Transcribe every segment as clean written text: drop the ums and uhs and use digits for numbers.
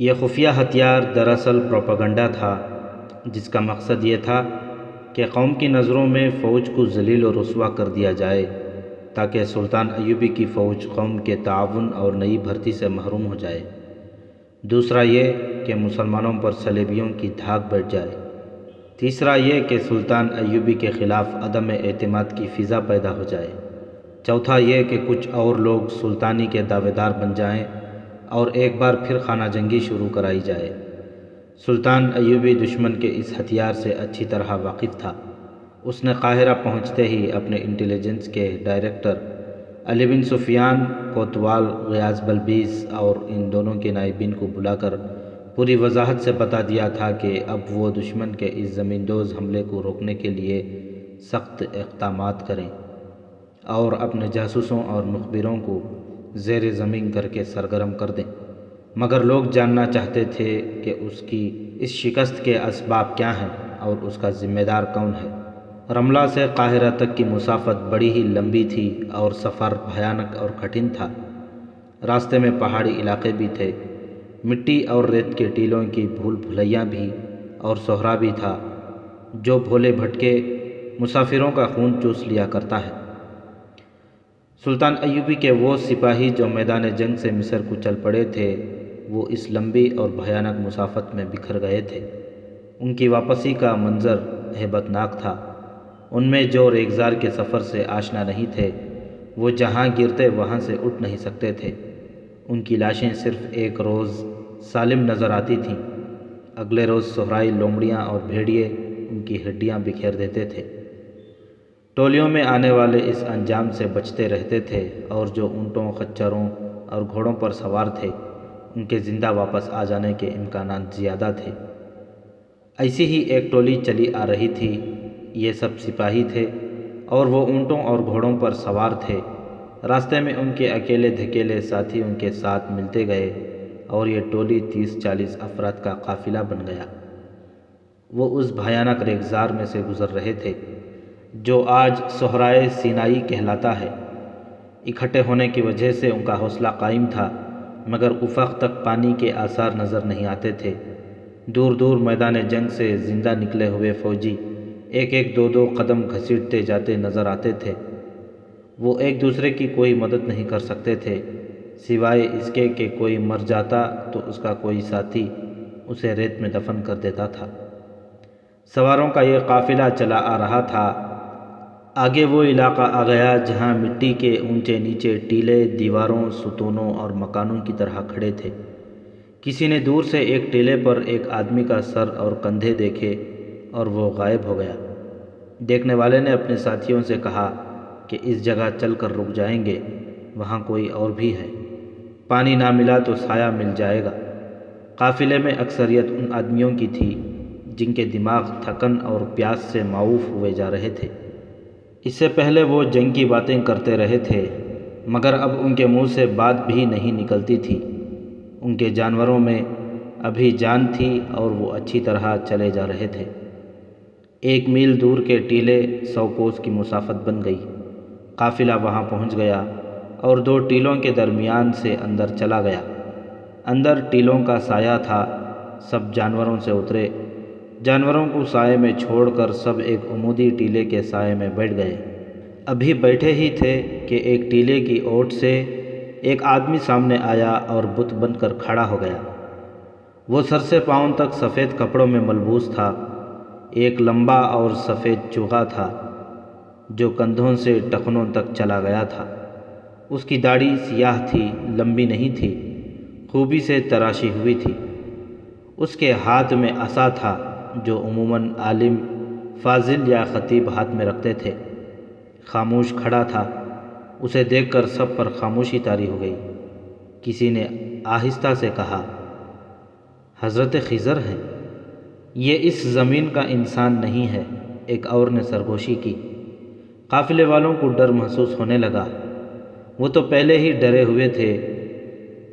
یہ خفیہ ہتھیار دراصل پروپیگنڈا تھا، جس کا مقصد یہ تھا کہ قوم کی نظروں میں فوج کو ذلیل و رسوا کر دیا جائے تاکہ سلطان ایوبی کی فوج قوم کے تعاون اور نئی بھرتی سے محروم ہو جائے۔ دوسرا یہ کہ مسلمانوں پر صلیبیوں کی دھاک بیٹھ جائے۔ تیسرا یہ کہ سلطان ایوبی کے خلاف عدم اعتماد کی فضا پیدا ہو جائے۔ چوتھا یہ کہ کچھ اور لوگ سلطانی کے دعوے دار بن جائیں اور ایک بار پھر خانہ جنگی شروع کرائی جائے۔ سلطان ایوبی دشمن کے اس ہتھیار سے اچھی طرح واقف تھا۔ اس نے قاہرہ پہنچتے ہی اپنے انٹیلیجنس کے ڈائریکٹر علی بن سفیان کوتوال، غیاث بلبیس اور ان دونوں کے نائبین کو بلا کر پوری وضاحت سے بتا دیا تھا کہ اب وہ دشمن کے اس زمین دوز حملے کو روکنے کے لیے سخت اقدامات کریں اور اپنے جاسوسوں اور مخبروں کو زیر زمین کر کے سرگرم کر دیں۔ مگر لوگ جاننا چاہتے تھے کہ اس کی اس شکست کے اسباب کیا ہیں اور اس کا ذمہ دار کون ہے۔ رملہ سے قاہرہ تک کی مسافت بڑی ہی لمبی تھی اور سفر بھیانک اور کٹھن تھا۔ راستے میں پہاڑی علاقے بھی تھے، مٹی اور ریت کے ٹیلوں کی بھول بھلیاں بھی اور صحرا بھی تھا جو بھولے بھٹکے مسافروں کا خون چوس لیا کرتا ہے۔ سلطان ایوبی کے وہ سپاہی جو میدان جنگ سے مصر کو چل پڑے تھے، وہ اس لمبی اور بھیانک مسافت میں بکھر گئے تھے۔ ان کی واپسی کا منظر ہیبت ناک تھا۔ ان میں جو ریگزار کے سفر سے آشنا نہیں تھے، وہ جہاں گرتے وہاں سے اٹھ نہیں سکتے تھے۔ ان کی لاشیں صرف ایک روز سالم نظر آتی تھیں، اگلے روز صحرائی لومڑیاں اور بھیڑیے ان کی ہڈیاں بکھیر دیتے تھے۔ ٹولیوں میں آنے والے اس انجام سے بچتے رہتے تھے اور جو اونٹوں، خچروں اور گھوڑوں پر سوار تھے، ان کے زندہ واپس آ جانے کے امکانات زیادہ تھے۔ ایسی ہی ایک ٹولی چلی آ رہی تھی۔ یہ سب سپاہی تھے اور وہ اونٹوں اور گھوڑوں پر سوار تھے۔ راستے میں ان کے اکیلے دھکیلے ساتھی ان کے ساتھ ملتے گئے اور یہ ٹولی 30-40 افراد کا قافلہ بن گیا۔ وہ اس بھیانک ریگزار میں سے گزر رہے تھے جو آج صحرائے سینائی کہلاتا ہے۔ اکٹھے ہونے کی وجہ سے ان کا حوصلہ قائم تھا، مگر افق تک پانی کے آثار نظر نہیں آتے تھے۔ دور دور میدان جنگ سے زندہ نکلے ہوئے فوجی ایک ایک دو دو قدم گھسیٹتے جاتے نظر آتے تھے۔ وہ ایک دوسرے کی کوئی مدد نہیں کر سکتے تھے، سوائے اس کے کہ کوئی مر جاتا تو اس کا کوئی ساتھی اسے ریت میں دفن کر دیتا تھا۔ سواروں کا یہ قافلہ چلا آ رہا تھا۔ آگے وہ علاقہ آ گیا جہاں مٹی کے اونچے نیچے ٹیلے دیواروں، ستونوں اور مکانوں کی طرح کھڑے تھے۔ کسی نے دور سے ایک ٹیلے پر ایک آدمی کا سر اور کندھے دیکھے اور وہ غائب ہو گیا۔ دیکھنے والے نے اپنے ساتھیوں سے کہا کہ اس جگہ چل کر رک جائیں گے، وہاں کوئی اور بھی ہے، پانی نہ ملا تو سایہ مل جائے گا۔ قافلے میں اکثریت ان آدمیوں کی تھی جن کے دماغ تھکن اور پیاس سے معوف ہوئے جا رہے تھے۔ اس سے پہلے وہ جنگ کی باتیں کرتے رہے تھے، مگر اب ان کے منہ سے بات بھی نہیں نکلتی تھی۔ ان کے جانوروں میں ابھی جان تھی اور وہ اچھی طرح چلے جا رہے تھے۔ 1 میل دور کے ٹیلے 100 کوس کی مسافت بن گئی۔ قافلہ وہاں پہنچ گیا اور 2 ٹیلوں کے درمیان سے اندر چلا گیا۔ اندر ٹیلوں کا سایہ تھا۔ سب جانوروں سے اترے۔ جانوروں کو سائے میں چھوڑ کر سب ایک عمودی ٹیلے کے سائے میں بیٹھ گئے۔ ابھی بیٹھے ہی تھے کہ ایک ٹیلے کی اوٹ سے ایک آدمی سامنے آیا اور بت بن کر کھڑا ہو گیا۔ وہ سر سے پاؤں تک سفید کپڑوں میں ملبوس تھا۔ ایک لمبا اور سفید چوغا تھا جو کندھوں سے ٹخنوں تک چلا گیا تھا۔ اس کی داڑھی سیاہ تھی، لمبی نہیں تھی، خوبی سے تراشی ہوئی تھی۔ اس کے ہاتھ میں عصا تھا جو عموماً عالم، فاضل یا خطیب ہاتھ میں رکھتے تھے۔ خاموش کھڑا تھا۔ اسے دیکھ کر سب پر خاموشی طاری ہو گئی۔ کسی نے آہستہ سے کہا، حضرت خضر ہیں۔ یہ اس زمین کا انسان نہیں ہے، ایک اور نے سرگوشی کی۔ قافلے والوں کو ڈر محسوس ہونے لگا۔ وہ تو پہلے ہی ڈرے ہوئے تھے۔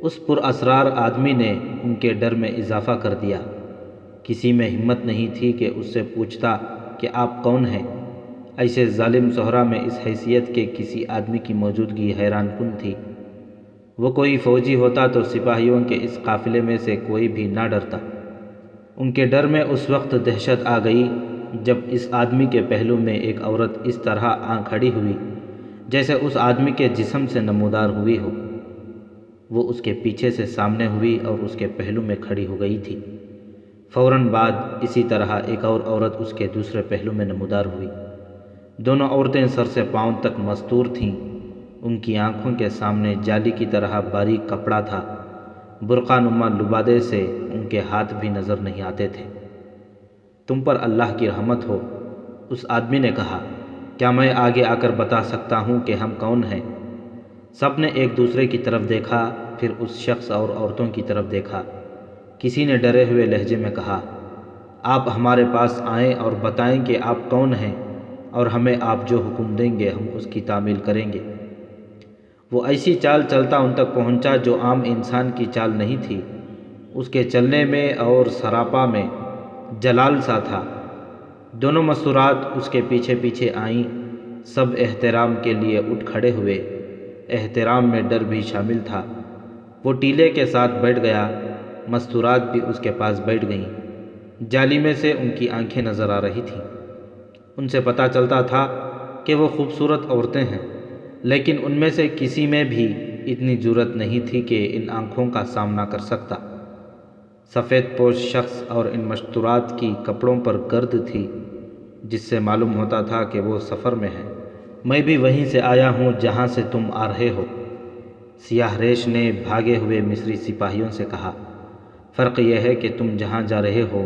اس پراسرار آدمی نے ان کے ڈر میں اضافہ کر دیا۔ کسی میں ہمت نہیں تھی کہ اس سے پوچھتا کہ آپ کون ہیں۔ ایسے ظالم صحرا میں اس حیثیت کے کسی آدمی کی موجودگی حیران کن تھی۔ وہ کوئی فوجی ہوتا تو سپاہیوں کے اس قافلے میں سے کوئی بھی نہ ڈرتا۔ ان کے ڈر میں اس وقت دہشت آ گئی جب اس آدمی کے پہلو میں ایک عورت اس طرح آ کھڑی ہوئی جیسے اس آدمی کے جسم سے نمودار ہوئی ہو۔ وہ اس کے پیچھے سے سامنے ہوئی اور اس کے پہلو میں کھڑی ہو گئی تھی۔ فوراً بعد اسی طرح ایک اور عورت اس کے دوسرے پہلو میں نمودار ہوئی۔ دونوں عورتیں سر سے پاؤں تک مستور تھیں۔ ان کی آنکھوں کے سامنے جالی کی طرح باریک کپڑا تھا۔ برقع نما لبادے سے ان کے ہاتھ بھی نظر نہیں آتے تھے۔ تم پر اللہ کی رحمت ہو، اس آدمی نے کہا، کیا میں آگے آ کر بتا سکتا ہوں کہ ہم کون ہیں؟ سب نے ایک دوسرے کی طرف دیکھا، پھر اس شخص اور عورتوں کی طرف دیکھا۔ کسی نے ڈرے ہوئے لہجے میں کہا، آپ ہمارے پاس آئیں اور بتائیں کہ آپ کون ہیں، اور ہمیں آپ جو حکم دیں گے ہم اس کی تعمیل کریں گے۔ وہ ایسی چال چلتا ان تک پہنچا جو عام انسان کی چال نہیں تھی۔ اس کے چلنے میں اور سراپا میں جلال سا تھا۔ دونوں مستورات اس کے پیچھے پیچھے آئیں۔ سب احترام کے لیے اٹھ کھڑے ہوئے۔ احترام میں ڈر بھی شامل تھا۔ وہ ٹیلے کے ساتھ بیٹھ گیا۔ مستورات بھی اس کے پاس بیٹھ گئیں۔ جالی میں سے ان کی آنکھیں نظر آ رہی تھیں۔ ان سے پتہ چلتا تھا کہ وہ خوبصورت عورتیں ہیں، لیکن ان میں سے کسی میں بھی اتنی جرأت نہیں تھی کہ ان آنکھوں کا سامنا کر سکتا۔ سفید پوش شخص اور ان مستورات کی کپڑوں پر گرد تھی، جس سے معلوم ہوتا تھا کہ وہ سفر میں ہیں۔ میں بھی وہیں سے آیا ہوں جہاں سے تم آ رہے ہو، سیاہ ریش نے بھاگے ہوئے مصری سپاہیوں سے کہا۔ فرق یہ ہے کہ تم جہاں جا رہے ہو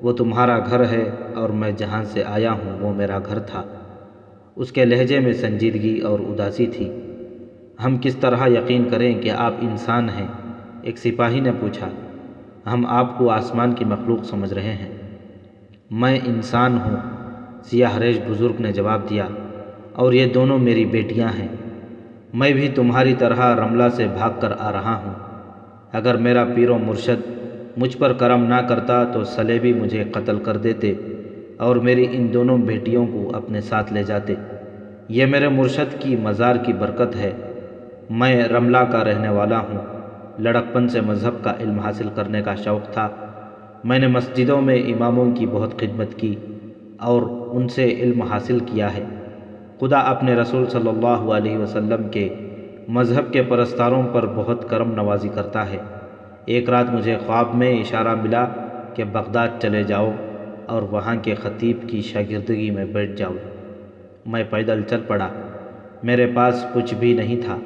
وہ تمہارا گھر ہے اور میں جہاں سے آیا ہوں وہ میرا گھر تھا۔ اس کے لہجے میں سنجیدگی اور اداسی تھی۔ ہم کس طرح یقین کریں کہ آپ انسان ہیں؟ ایک سپاہی نے پوچھا۔ ہم آپ کو آسمان کی مخلوق سمجھ رہے ہیں۔ میں انسان ہوں، سیاہ ریش بزرگ نے جواب دیا، اور یہ دونوں میری بیٹیاں ہیں۔ میں بھی تمہاری طرح رملہ سے بھاگ کر آ رہا ہوں۔ اگر میرا پیر و مرشد مجھ پر کرم نہ کرتا تو صلیبی مجھے قتل کر دیتے اور میری ان دونوں بیٹیوں کو اپنے ساتھ لے جاتے۔ یہ میرے مرشد کی مزار کی برکت ہے۔ میں رملہ کا رہنے والا ہوں۔ لڑکپن سے مذہب کا علم حاصل کرنے کا شوق تھا۔ میں نے مسجدوں میں اماموں کی بہت خدمت کی اور ان سے علم حاصل کیا ہے۔ خدا اپنے رسول صلی اللہ علیہ وسلم کے مذہب کے پرستاروں پر بہت کرم نوازی کرتا ہے۔ ایک رات مجھے خواب میں اشارہ ملا کہ بغداد چلے جاؤ اور وہاں کے خطیب کی شاگردگی میں بیٹھ جاؤ۔ میں پیدل چل پڑا۔ میرے پاس کچھ بھی نہیں تھا۔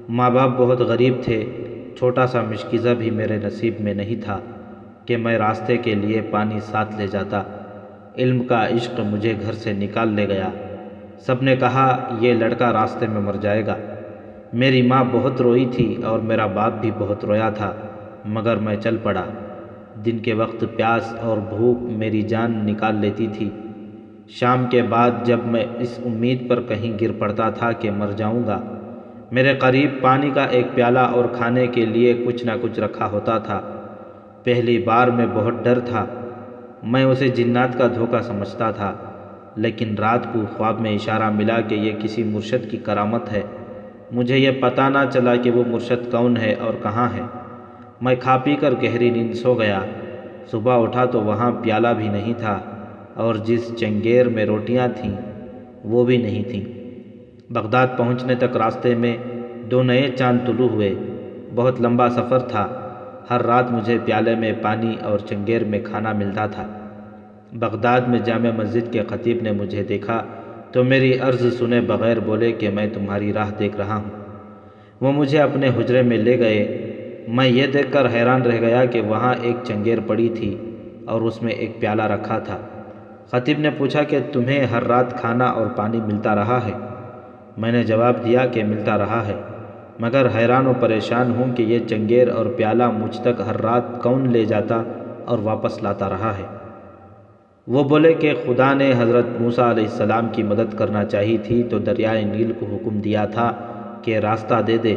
ماں باپ بہت غریب تھے۔ چھوٹا سا مشکیزہ بھی میرے نصیب میں نہیں تھا کہ میں راستے کے لیے پانی ساتھ لے جاتا۔ علم کا عشق مجھے گھر سے نکال لے گیا۔ سب نے کہا یہ لڑکا راستے میں مر جائے گا۔ میری ماں بہت روئی تھی اور میرا باپ بھی بہت رویا تھا، مگر میں چل پڑا۔ دن کے وقت پیاس اور بھوک میری جان نکال لیتی تھی۔ شام کے بعد جب میں اس امید پر کہیں گر پڑتا تھا کہ مر جاؤں گا، میرے قریب پانی کا ایک پیالہ اور کھانے کے لیے کچھ نہ کچھ رکھا ہوتا تھا۔ پہلی بار میں بہت ڈر تھا۔ میں اسے جنات کا دھوکہ سمجھتا تھا، لیکن رات کو خواب میں اشارہ ملا کہ یہ کسی مرشد کی کرامت ہے۔ مجھے یہ پتہ نہ چلا کہ وہ مرشد کون ہے اور کہاں ہے۔ میں کھا پی کر گہری نیند سو گیا۔ صبح اٹھا تو وہاں پیالہ بھی نہیں تھا اور جس چنگیر میں روٹیاں تھیں وہ بھی نہیں تھیں۔ بغداد پہنچنے تک راستے میں 2 نئے چاند طلوع ہوئے۔ بہت لمبا سفر تھا۔ ہر رات مجھے پیالے میں پانی اور چنگیر میں کھانا ملتا تھا۔ بغداد میں جامع مسجد کے خطیب نے مجھے دیکھا تو میری عرض سنے بغیر بولے کہ میں تمہاری راہ دیکھ رہا ہوں۔ وہ مجھے اپنے حجرے میں لے گئے۔ میں یہ دیکھ کر حیران رہ گیا کہ وہاں ایک چنگیر پڑی تھی اور اس میں ایک پیالہ رکھا تھا۔ خطیب نے پوچھا کہ تمہیں ہر رات کھانا اور پانی ملتا رہا ہے؟ میں نے جواب دیا کہ ملتا رہا ہے، مگر حیران و پریشان ہوں کہ یہ چنگیر اور پیالہ مجھ تک ہر رات کون لے جاتا اور واپس لاتا رہا ہے۔ وہ بولے کہ خدا نے حضرت موسیٰ علیہ السلام کی مدد کرنا چاہی تھی تو دریائے نیل کو حکم دیا تھا کہ راستہ دے دے۔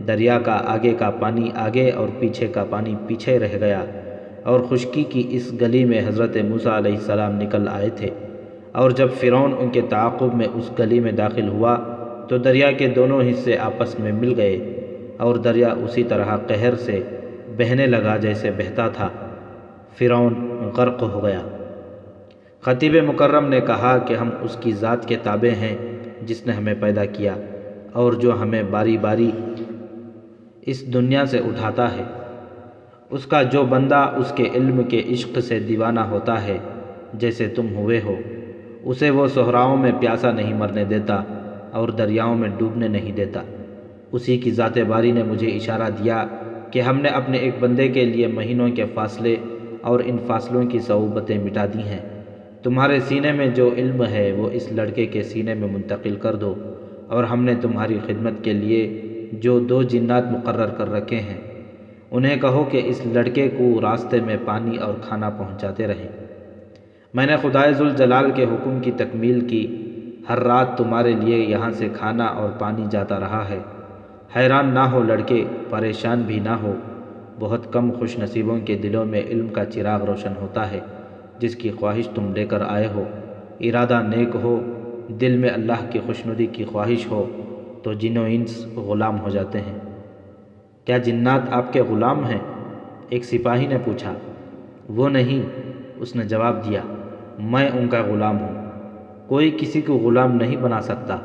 دریا کا آگے کا پانی آگے اور پیچھے کا پانی پیچھے رہ گیا، اور خشکی کی اس گلی میں حضرت موسیٰ علیہ السلام نکل آئے تھے، اور جب فرعون ان کے تعاقب میں اس گلی میں داخل ہوا تو دریا کے دونوں حصے آپس میں مل گئے اور دریا اسی طرح قہر سے بہنے لگا جیسے بہتا تھا۔ فرعون غرق ہو گیا۔ خطیب مکرم نے کہا کہ ہم اس کی ذات کے تابع ہیں جس نے ہمیں پیدا کیا اور جو ہمیں باری باری اس دنیا سے اٹھاتا ہے۔ اس کا جو بندہ اس کے علم کے عشق سے دیوانہ ہوتا ہے جیسے تم ہوئے ہو، اسے وہ صحراؤں میں پیاسا نہیں مرنے دیتا اور دریاؤں میں ڈوبنے نہیں دیتا۔ اسی کی ذات باری نے مجھے اشارہ دیا کہ ہم نے اپنے ایک بندے کے لیے مہینوں کے فاصلے اور ان فاصلوں کی صعوبتیں مٹا دی ہیں۔ تمہارے سینے میں جو علم ہے وہ اس لڑکے کے سینے میں منتقل کر دو، اور ہم نے تمہاری خدمت کے لیے جو 2 جنات مقرر کر رکھے ہیں انہیں کہو کہ اس لڑکے کو راستے میں پانی اور کھانا پہنچاتے رہیں۔ میں نے خدائے ذوالجلال کے حکم کی تکمیل کی۔ ہر رات تمہارے لیے یہاں سے کھانا اور پانی جاتا رہا ہے۔ حیران نہ ہو لڑکے، پریشان بھی نہ ہو۔ بہت کم خوش نصیبوں کے دلوں میں علم کا چراغ روشن ہوتا ہے جس کی خواہش تم لے کر آئے ہو۔ ارادہ نیک ہو، دل میں اللہ کی خوشنودی کی خواہش ہو تو جن و انس غلام ہو جاتے ہیں۔ کیا جنات آپ کے غلام ہیں؟ ایک سپاہی نے پوچھا۔ وہ نہیں، اس نے جواب دیا، میں ان کا غلام ہوں۔ کوئی کسی کو غلام نہیں بنا سکتا۔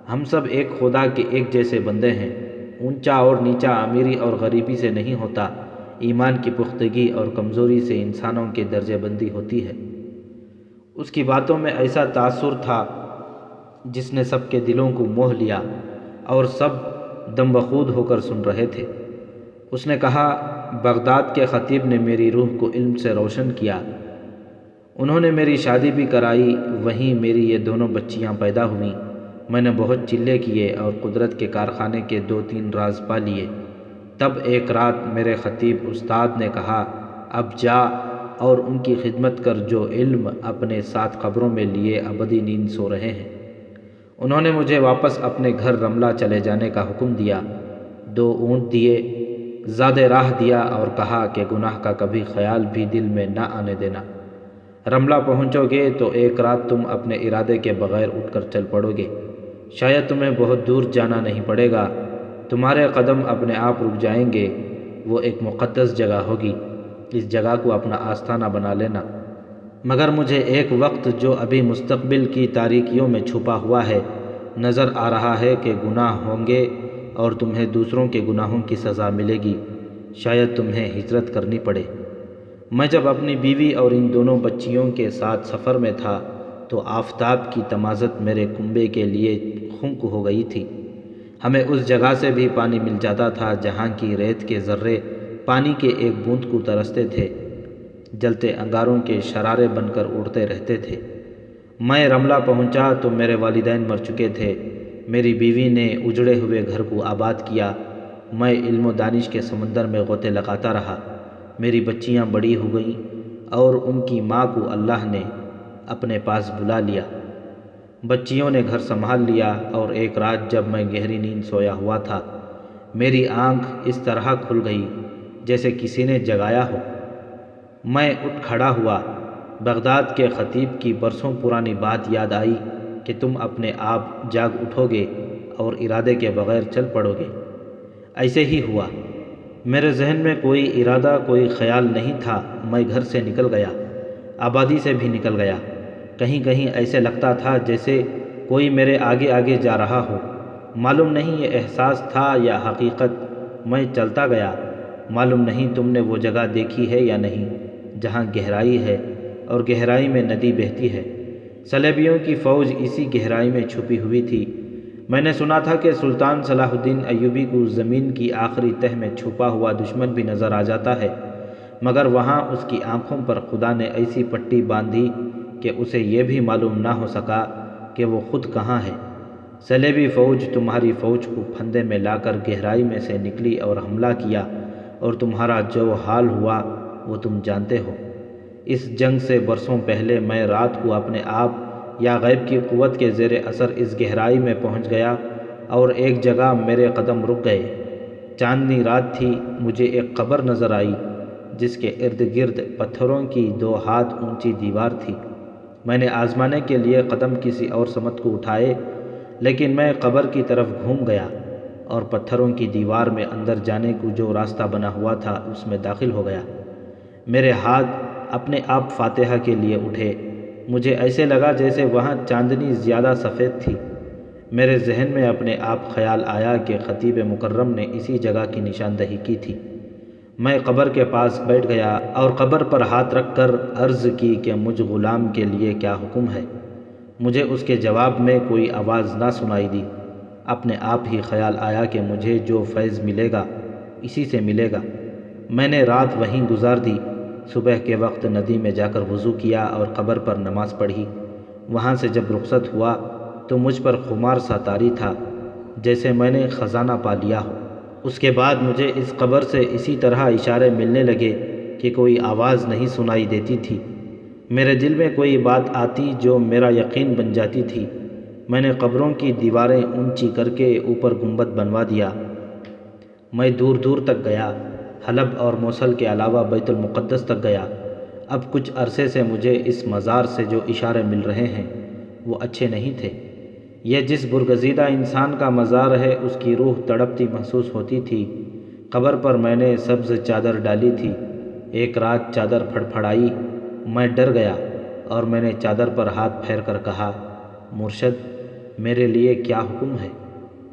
ہم سب ایک خدا کے ایک جیسے بندے ہیں۔ اونچا اور نیچا امیری اور غریبی سے نہیں ہوتا، ایمان کی پختگی اور کمزوری سے انسانوں کی درجہ بندی ہوتی ہے۔ اس کی باتوں میں ایسا تاثر تھا جس نے سب کے دلوں کو موہ لیا اور سب دم بخود ہو کر سن رہے تھے۔ اس نے کہا، بغداد کے خطیب نے میری روح کو علم سے روشن کیا۔ انہوں نے میری شادی بھی کرائی، وہیں میری یہ دونوں بچیاں پیدا ہوئیں۔ میں نے بہت چلے کیے اور قدرت کے کارخانے کے 2-3 راز پا لیے۔ تب ایک رات میرے خطیب استاد نے کہا، اب جا اور ان کی خدمت کر جو علم اپنے ساتھ قبروں میں لیے ابدی نیند سو رہے ہیں۔ انہوں نے مجھے واپس اپنے گھر رملہ چلے جانے کا حکم دیا، 2 اونٹ دیے، زاد راہ دیا اور کہا کہ گناہ کا کبھی خیال بھی دل میں نہ آنے دینا۔ رملہ پہنچو گے تو ایک رات تم اپنے ارادے کے بغیر اٹھ کر چل پڑو گے۔ شاید تمہیں بہت دور جانا نہیں پڑے گا، تمہارے قدم اپنے آپ رک جائیں گے۔ وہ ایک مقدس جگہ ہوگی، اس جگہ کو اپنا آستانہ بنا لینا۔ مگر مجھے ایک وقت جو ابھی مستقبل کی تاریکیوں میں چھپا ہوا ہے نظر آ رہا ہے کہ گناہ ہوں گے اور تمہیں دوسروں کے گناہوں کی سزا ملے گی۔ شاید تمہیں ہجرت کرنی پڑے۔ میں جب اپنی بیوی اور ان دونوں بچیوں کے ساتھ سفر میں تھا تو آفتاب کی تمازت میرے کنبے کے لیے خنک ہو گئی تھی۔ ہمیں اس جگہ سے بھی پانی مل جاتا تھا جہاں کی ریت کے ذرے پانی کے ایک بوند کو ترستے تھے، جلتے انگاروں کے شرارے بن کر اڑتے رہتے تھے۔ میں رملہ پہنچا تو میرے والدین مر چکے تھے۔ میری بیوی نے اجڑے ہوئے گھر کو آباد کیا۔ میں علم و دانش کے سمندر میں غوطے لگاتا رہا۔ میری بچیاں بڑی ہو گئیں اور ان کی ماں کو اللہ نے اپنے پاس بلا لیا۔ بچیوں نے گھر سنبھال لیا اور ایک رات جب میں گہری نیند سویا ہوا تھا، میری آنکھ اس طرح کھل گئی جیسے کسی نے جگایا ہو۔ میں اٹھ کھڑا ہوا۔ بغداد کے خطیب کی برسوں پرانی بات یاد آئی کہ تم اپنے آپ جاگ اٹھو گے اور ارادے کے بغیر چل پڑو گے۔ ایسے ہی ہوا۔ میرے ذہن میں کوئی ارادہ، کوئی خیال نہیں تھا۔ میں گھر سے نکل گیا، آبادی سے بھی نکل گیا۔ کہیں کہیں ایسے لگتا تھا جیسے کوئی میرے آگے آگے جا رہا ہو۔ معلوم نہیں یہ احساس تھا یا حقیقت۔ میں چلتا گیا۔ معلوم نہیں تم نے وہ جگہ دیکھی ہے یا نہیں جہاں گہرائی ہے اور گہرائی میں ندی بہتی ہے۔ صلیبیوں کی فوج اسی گہرائی میں چھپی ہوئی تھی۔ میں نے سنا تھا کہ سلطان صلاح الدین ایوبی کو زمین کی آخری تہہ میں چھپا ہوا دشمن بھی نظر آ جاتا ہے، مگر وہاں اس کی آنکھوں پر خدا نے ایسی پٹی باندھی کہ اسے یہ بھی معلوم نہ ہو سکا کہ وہ خود کہاں ہے۔ صلیبی فوج تمہاری فوج کو پھندے میں لا کر گہرائی میں سے نکلی اور حملہ کیا، اور تمہارا جو حال ہوا وہ تم جانتے ہو۔ اس جنگ سے برسوں پہلے میں رات کو اپنے آپ یا غیب کی قوت کے زیر اثر اس گہرائی میں پہنچ گیا اور ایک جگہ میرے قدم رک گئے۔ چاندنی رات تھی۔ مجھے ایک قبر نظر آئی جس کے ارد گرد پتھروں کی 2 ہاتھ اونچی دیوار تھی۔ میں نے آزمانے کے لیے قدم کسی اور سمت کو اٹھائے، لیکن میں قبر کی طرف گھوم گیا اور پتھروں کی دیوار میں اندر جانے کو جو راستہ بنا ہوا تھا اس میں داخل ہو گیا۔ میرے ہاتھ اپنے آپ فاتحہ کے لیے اٹھے۔ مجھے ایسے لگا جیسے وہاں چاندنی زیادہ سفید تھی۔ میرے ذہن میں اپنے آپ خیال آیا کہ خطیب مکرم نے اسی جگہ کی نشاندہی کی تھی۔ میں قبر کے پاس بیٹھ گیا اور قبر پر ہاتھ رکھ کر عرض کی کہ مجھ غلام کے لیے کیا حکم ہے۔ مجھے اس کے جواب میں کوئی آواز نہ سنائی دی۔ اپنے آپ ہی خیال آیا کہ مجھے جو فیض ملے گا اسی سے ملے گا۔ میں نے رات وہیں گزار دی۔ صبح کے وقت ندی میں جا کر وضو کیا اور قبر پر نماز پڑھی۔ وہاں سے جب رخصت ہوا تو مجھ پر خمار سا طاری تھا، جیسے میں نے خزانہ پا لیا ہو۔ اس کے بعد مجھے اس قبر سے اسی طرح اشارے ملنے لگے کہ کوئی آواز نہیں سنائی دیتی تھی۔ میرے دل میں کوئی بات آتی جو میرا یقین بن جاتی تھی۔ میں نے قبروں کی دیواریں اونچی کر کے اوپر گنبد بنوا دیا۔ میں دور دور تک گیا، حلب اور موصل کے علاوہ بیت المقدس تک گیا۔ اب کچھ عرصے سے مجھے اس مزار سے جو اشارے مل رہے ہیں وہ اچھے نہیں تھے۔ یہ جس برگزیدہ انسان کا مزار ہے اس کی روح تڑپتی محسوس ہوتی تھی۔ قبر پر میں نے سبز چادر ڈالی تھی۔ ایک رات چادر پھڑپھڑائی، میں ڈر گیا اور میں نے چادر پر ہاتھ پھیر کر کہا، مرشد میرے لیے کیا حکم ہے؟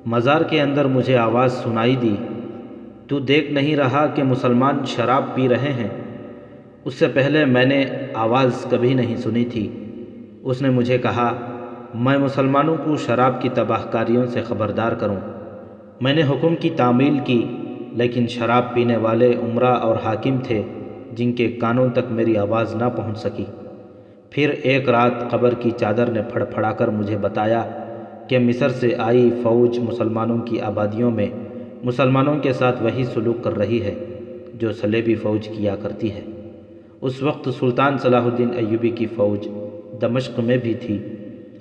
مزار کے اندر مجھے آواز سنائی دی، تو دیکھ نہیں رہا کہ مسلمان شراب پی رہے ہیں؟ اس سے پہلے میں نے آواز کبھی نہیں سنی تھی۔ اس نے مجھے کہا، میں مسلمانوں کو شراب کی تباہ کاریوں سے خبردار کروں۔ میں نے حکم کی تعمیل کی، لیکن شراب پینے والے امراء اور حاکم تھے جن کے کانوں تک میری آواز نہ پہنچ سکی۔ پھر ایک رات قبر کی چادر نے پھڑپھڑا کر مجھے بتایا کہ مصر سے آئی فوج مسلمانوں کی آبادیوں میں مسلمانوں کے ساتھ وہی سلوک کر رہی ہے جو صلیبی فوج کیا کرتی ہے۔ اس وقت سلطان صلاح الدین ایوبی کی فوج دمشق میں بھی تھی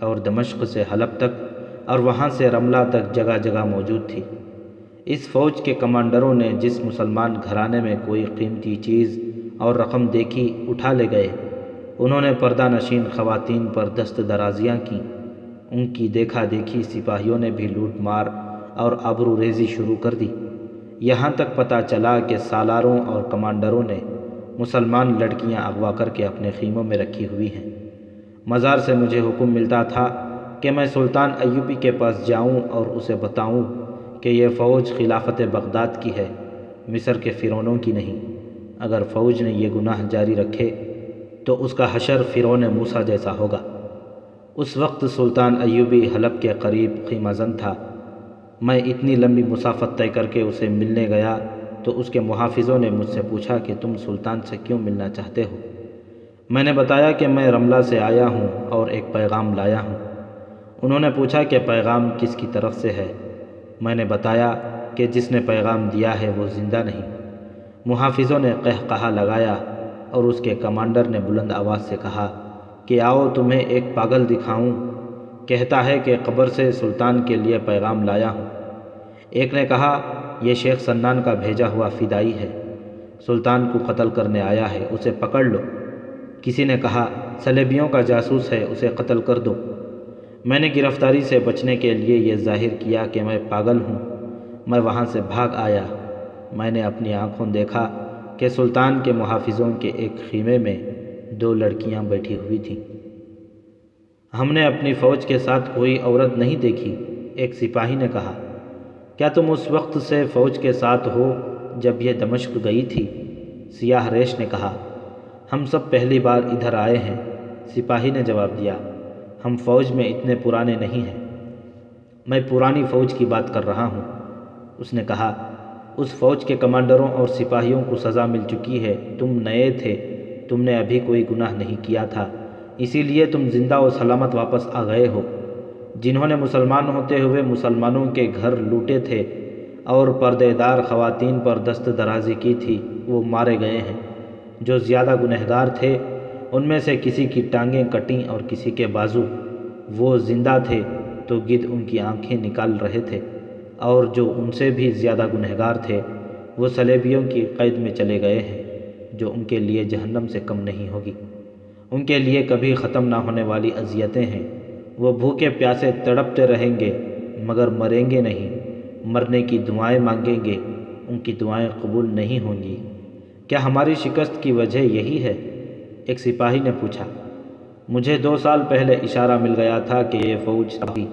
اور دمشق سے حلب تک اور وہاں سے رملہ تک جگہ جگہ موجود تھی۔ اس فوج کے کمانڈروں نے جس مسلمان گھرانے میں کوئی قیمتی چیز اور رقم دیکھی اٹھا لے گئے۔ انہوں نے پردہ نشین خواتین پر دست درازیاں کیں۔ ان کی دیکھا دیکھی سپاہیوں نے بھی لوٹ مار اور آبرو ریزی شروع کر دی۔ یہاں تک پتہ چلا کہ سالاروں اور کمانڈروں نے مسلمان لڑکیاں اغوا کر کے اپنے خیموں میں رکھی ہوئی ہیں۔ مزار سے مجھے حکم ملتا تھا کہ میں سلطان ایوبی کے پاس جاؤں اور اسے بتاؤں کہ یہ فوج خلافت بغداد کی ہے، مصر کے فرعونوں کی نہیں۔ اگر فوج نے یہ گناہ جاری رکھے تو اس کا حشر فرعون موسیٰ جیسا ہوگا۔ اس وقت سلطان ایوبی حلب کے قریب خیمہ زن تھا۔ میں اتنی لمبی مسافت طے کر کے اسے ملنے گیا تو اس کے محافظوں نے مجھ سے پوچھا کہ تم سلطان سے کیوں ملنا چاہتے ہو؟ میں نے بتایا کہ میں رملہ سے آیا ہوں اور ایک پیغام لایا ہوں۔ انہوں نے پوچھا کہ پیغام کس کی طرف سے ہے؟ میں نے بتایا کہ جس نے پیغام دیا ہے وہ زندہ نہیں۔ محافظوں نے قہقہا لگایا اور اس کے کمانڈر نے بلند آواز سے کہا کہ آؤ تمہیں ایک پاگل دکھاؤں، کہتا ہے کہ قبر سے سلطان کے لیے پیغام لایا ہوں۔ ایک نے کہا یہ شیخ سنان کا بھیجا ہوا فدائی ہے، سلطان کو قتل کرنے آیا ہے، اسے پکڑ لو۔ کسی نے کہا صلیبیوں کا جاسوس ہے، اسے قتل کر دو۔ میں نے گرفتاری سے بچنے کے لیے یہ ظاہر کیا کہ میں پاگل ہوں۔ میں وہاں سے بھاگ آیا۔ میں نے اپنی آنکھوں دیکھا کہ سلطان کے محافظوں کے ایک خیمے میں 2 لڑکیاں بیٹھی ہوئی تھیں۔ ہم نے اپنی فوج کے ساتھ کوئی عورت نہیں دیکھی۔ ایک سپاہی نے کہا، کیا تم اس وقت سے فوج کے ساتھ ہو جب یہ دمشق گئی تھی؟ سیاہ ریش نے کہا، ہم سب پہلی بار ادھر آئے ہیں۔ سپاہی نے جواب دیا، ہم فوج میں اتنے پرانے نہیں ہیں۔ میں پرانی فوج کی بات کر رہا ہوں۔ اس نے کہا، اس فوج کے کمانڈروں اور سپاہیوں کو سزا مل چکی ہے، تم نئے تھے، تم نے ابھی کوئی گناہ نہیں کیا تھا، اسی لیے تم زندہ و سلامت واپس آ گئے ہو۔ جنہوں نے مسلمان ہوتے ہوئے مسلمانوں کے گھر لوٹے تھے اور پردے دار خواتین پر دست درازی کی تھی وہ مارے گئے ہیں۔ جو زیادہ گنہگار تھے ان میں سے کسی کی ٹانگیں کٹیں اور کسی کے بازو، وہ زندہ تھے تو گدھ ان کی آنکھیں نکال رہے تھے، اور جو ان سے بھی زیادہ گنہگار تھے وہ صلیبیوں کی قید میں چلے گئے ہیں، جو ان کے لیے جہنم سے کم نہیں ہوگی۔ ان کے لیے کبھی ختم نہ ہونے والی اذیتیں ہیں، وہ بھوکے پیاسے تڑپتے رہیں گے مگر مریں گے نہیں، مرنے کی دعائیں مانگیں گے ان کی دعائیں قبول نہیں ہوں گی۔ کیا ہماری شکست کی وجہ یہی ہے؟ ایک سپاہی نے پوچھا۔ مجھے 2 سال پہلے اشارہ مل گیا تھا کہ یہ فوج تباہی،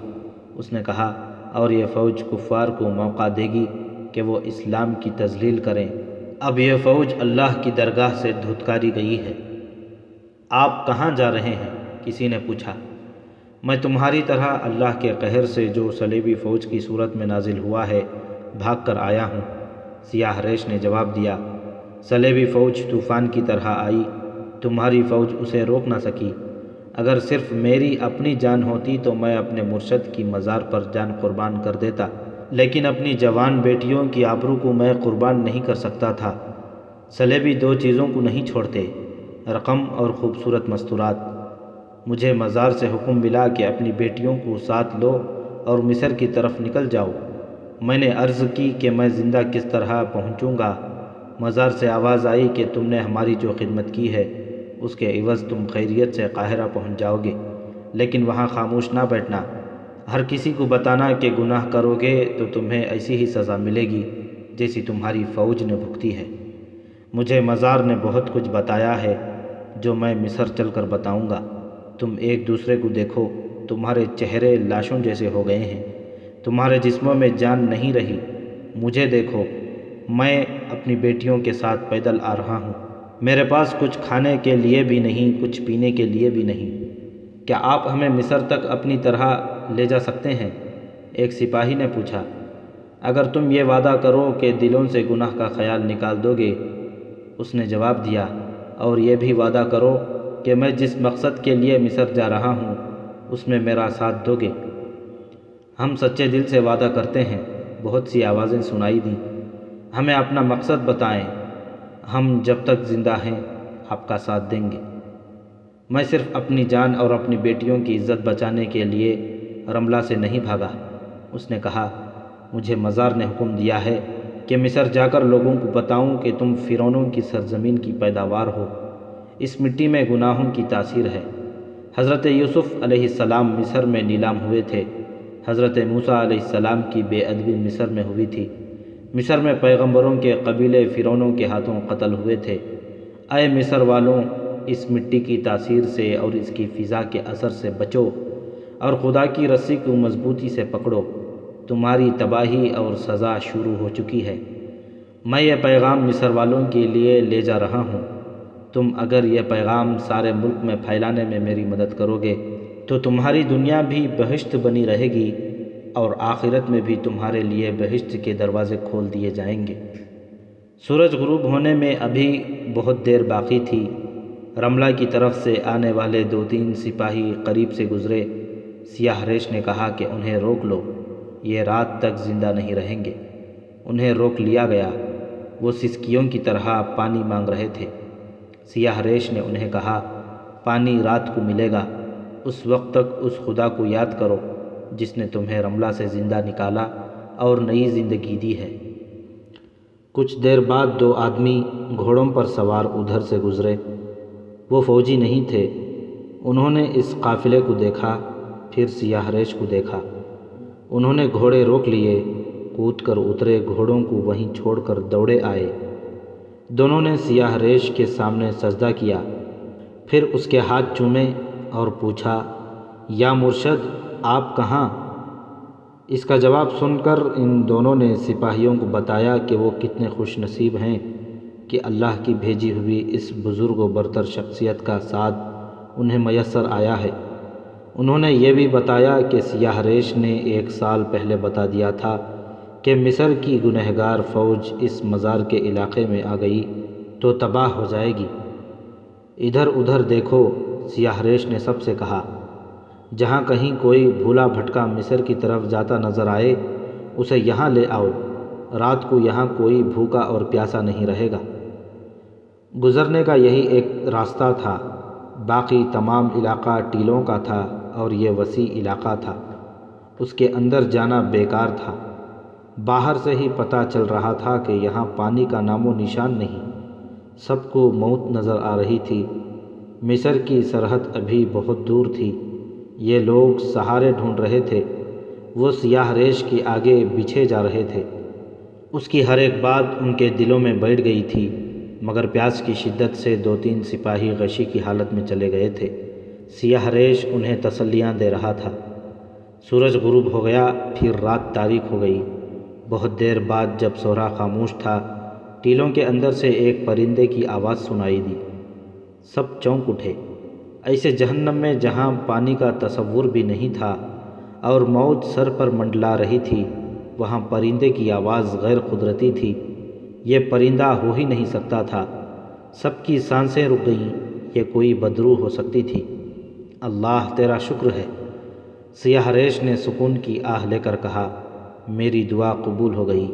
اس نے کہا، اور یہ فوج کفار کو موقع دے گی کہ وہ اسلام کی تذلیل کریں۔ اب یہ فوج اللہ کی درگاہ سے دھتکاری گئی ہے۔ آپ کہاں جا رہے ہیں؟ کسی نے پوچھا۔ میں تمہاری طرح اللہ کے قہر سے جو صلیبی فوج کی صورت میں نازل ہوا ہے بھاگ کر آیا ہوں، سیاہ ریش نے جواب دیا۔ صلیبی فوج طوفان کی طرح آئی، تمہاری فوج اسے روک نہ سکی۔ اگر صرف میری اپنی جان ہوتی تو میں اپنے مرشد کی مزار پر جان قربان کر دیتا، لیکن اپنی جوان بیٹیوں کی آبرو کو میں قربان نہیں کر سکتا تھا۔ صلیبی 2 چیزوں کو نہیں چھوڑتے، رقم اور خوبصورت مستورات۔ مجھے مزار سے حکم ملا کہ اپنی بیٹیوں کو ساتھ لو اور مصر کی طرف نکل جاؤ۔ میں نے عرض کی کہ میں زندہ کس طرح پہنچوں گا؟ مزار سے آواز آئی کہ تم نے ہماری جو خدمت کی ہے اس کے عوض تم خیریت سے قاہرہ پہنچ جاؤ گے، لیکن وہاں خاموش نہ بیٹھنا۔ ہر کسی کو بتانا کہ گناہ کرو گے تو تمہیں ایسی ہی سزا ملے گی جیسی تمہاری فوج نے بھگتی ہے۔ مجھے مزار نے بہت کچھ بتایا ہے جو میں مصر چل کر بتاؤں گا۔ تم ایک دوسرے کو دیکھو، تمہارے چہرے لاشوں جیسے ہو گئے ہیں، تمہارے جسموں میں جان نہیں رہی۔ مجھے دیکھو، میں اپنی بیٹیوں کے ساتھ پیدل آ رہا ہوں، میرے پاس کچھ کھانے کے لیے بھی نہیں، کچھ پینے کے لیے بھی نہیں۔ کیا آپ ہمیں مصر تک اپنی طرح لے جا سکتے ہیں؟ ایک سپاہی نے پوچھا۔ اگر تم یہ وعدہ کرو کہ دلوں سے گناہ کا خیال نکال دو گے، اس نے جواب دیا، اور یہ بھی وعدہ کرو کہ میں جس مقصد کے لیے مصر جا رہا ہوں اس میں میرا ساتھ دو گے۔ ہم سچے دل سے وعدہ کرتے ہیں، بہت سی آوازیں سنائی دیں۔ ہمیں اپنا مقصد بتائیں، ہم جب تک زندہ ہیں آپ کا ساتھ دیں گے۔ میں صرف اپنی جان اور اپنی بیٹیوں کی عزت بچانے کے لیے رملہ سے نہیں بھاگا، اس نے کہا۔ مجھے مزار نے حکم دیا ہے کہ مصر جا کر لوگوں کو بتاؤں کہ تم فرعونوں کی سرزمین کی پیداوار ہو، اس مٹی میں گناہوں کی تاثیر ہے۔ حضرت یوسف علیہ السلام مصر میں نیلام ہوئے تھے، حضرت موسیٰ علیہ السلام کی بے ادبی مصر میں ہوئی تھی، مصر میں پیغمبروں کے قبیلے فرعونوں کے ہاتھوں قتل ہوئے تھے۔ اے مصر والوں، اس مٹی کی تاثیر سے اور اس کی فضا کے اثر سے بچو اور خدا کی رسی کو مضبوطی سے پکڑو، تمہاری تباہی اور سزا شروع ہو چکی ہے۔ میں یہ پیغام مصر والوں کے لیے لے جا رہا ہوں۔ تم اگر یہ پیغام سارے ملک میں پھیلانے میں میری مدد کرو گے تو تمہاری دنیا بھی بہشت بنی رہے گی اور آخرت میں بھی تمہارے لیے بہشت کے دروازے کھول دیے جائیں گے۔ سورج غروب ہونے میں ابھی بہت دیر باقی تھی۔ رملہ کی طرف سے آنے والے 2-3 سپاہی قریب سے گزرے۔ سیاہ ریش نے کہا کہ انہیں روک لو، یہ رات تک زندہ نہیں رہیں گے۔ انہیں روک لیا گیا، وہ سسکیوں کی طرح پانی مانگ رہے تھے۔ سیاہ ریش نے انہیں کہا، پانی رات کو ملے گا، اس وقت تک اس خدا کو یاد کرو جس نے تمہیں رملہ سے زندہ نکالا اور نئی زندگی دی ہے۔ کچھ دیر بعد 2 آدمی گھوڑوں پر سوار ادھر سے گزرے۔ وہ فوجی نہیں تھے۔ انہوں نے اس قافلے کو دیکھا، پھر سیاہ ریش کو دیکھا۔ انہوں نے گھوڑے روک لیے، کود کر اترے، گھوڑوں کو وہیں چھوڑ کر دوڑے آئے۔ دونوں نے سیاہ ریش کے سامنے سجدہ کیا، پھر اس کے ہاتھ چومے اور پوچھا، یا مرشد، آپ کہاں؟ اس کا جواب سن کر ان دونوں نے سپاہیوں کو بتایا کہ وہ کتنے خوش نصیب ہیں کہ اللہ کی بھیجی ہوئی اس بزرگ و برتر شخصیت کا ساتھ انہیں میسر آیا ہے۔ انہوں نے یہ بھی بتایا کہ سیاہ ریش نے 1 سال پہلے بتا دیا تھا کہ مصر کی گنہگار فوج اس مزار کے علاقے میں آ گئی تو تباہ ہو جائے گی۔ ادھر ادھر دیکھو، سیاہ ریش نے سب سے کہا۔ جہاں کہیں کوئی بھولا بھٹکا مصر کی طرف جاتا نظر آئے اسے یہاں لے آؤ، رات کو یہاں کوئی بھوکا اور پیاسا نہیں رہے گا۔ گزرنے کا یہی ایک راستہ تھا، باقی تمام علاقہ ٹیلوں کا تھا اور یہ وسیع علاقہ تھا، اس کے اندر جانا بیکار تھا۔ باہر سے ہی پتہ چل رہا تھا کہ یہاں پانی کا نام و نشان نہیں، سب کو موت نظر آ رہی تھی۔ مصر کی سرحد ابھی بہت دور تھی، یہ لوگ سہارے ڈھونڈ رہے تھے۔ وہ سیاہ ریش کے آگے بچھے جا رہے تھے۔ اس کی ہر ایک بات ان کے دلوں میں بیٹھ گئی تھی، مگر پیاس کی شدت سے 2-3 سپاہی غشی کی حالت میں چلے گئے تھے۔ سیاہ ریش انہیں تسلیاں دے رہا تھا۔ سورج غروب ہو گیا، پھر رات تاریک ہو گئی۔ بہت دیر بعد جب سورا خاموش تھا، ٹیلوں کے اندر سے ایک پرندے کی آواز سنائی دی۔ سب چونک اٹھے۔ ایسے جہنم میں جہاں پانی کا تصور بھی نہیں تھا اور موت سر پر منڈلا رہی تھی، وہاں پرندے کی آواز غیر قدرتی تھی۔ یہ پرندہ ہو ہی نہیں سکتا تھا۔ سب کی سانسیں رک گئیں۔ یہ کوئی بدروح ہو سکتی تھی۔ اللہ تیرا شکر ہے، سیاہ ریش نے سکون کی آہ لے کر کہا، میری دعا قبول ہو گئی۔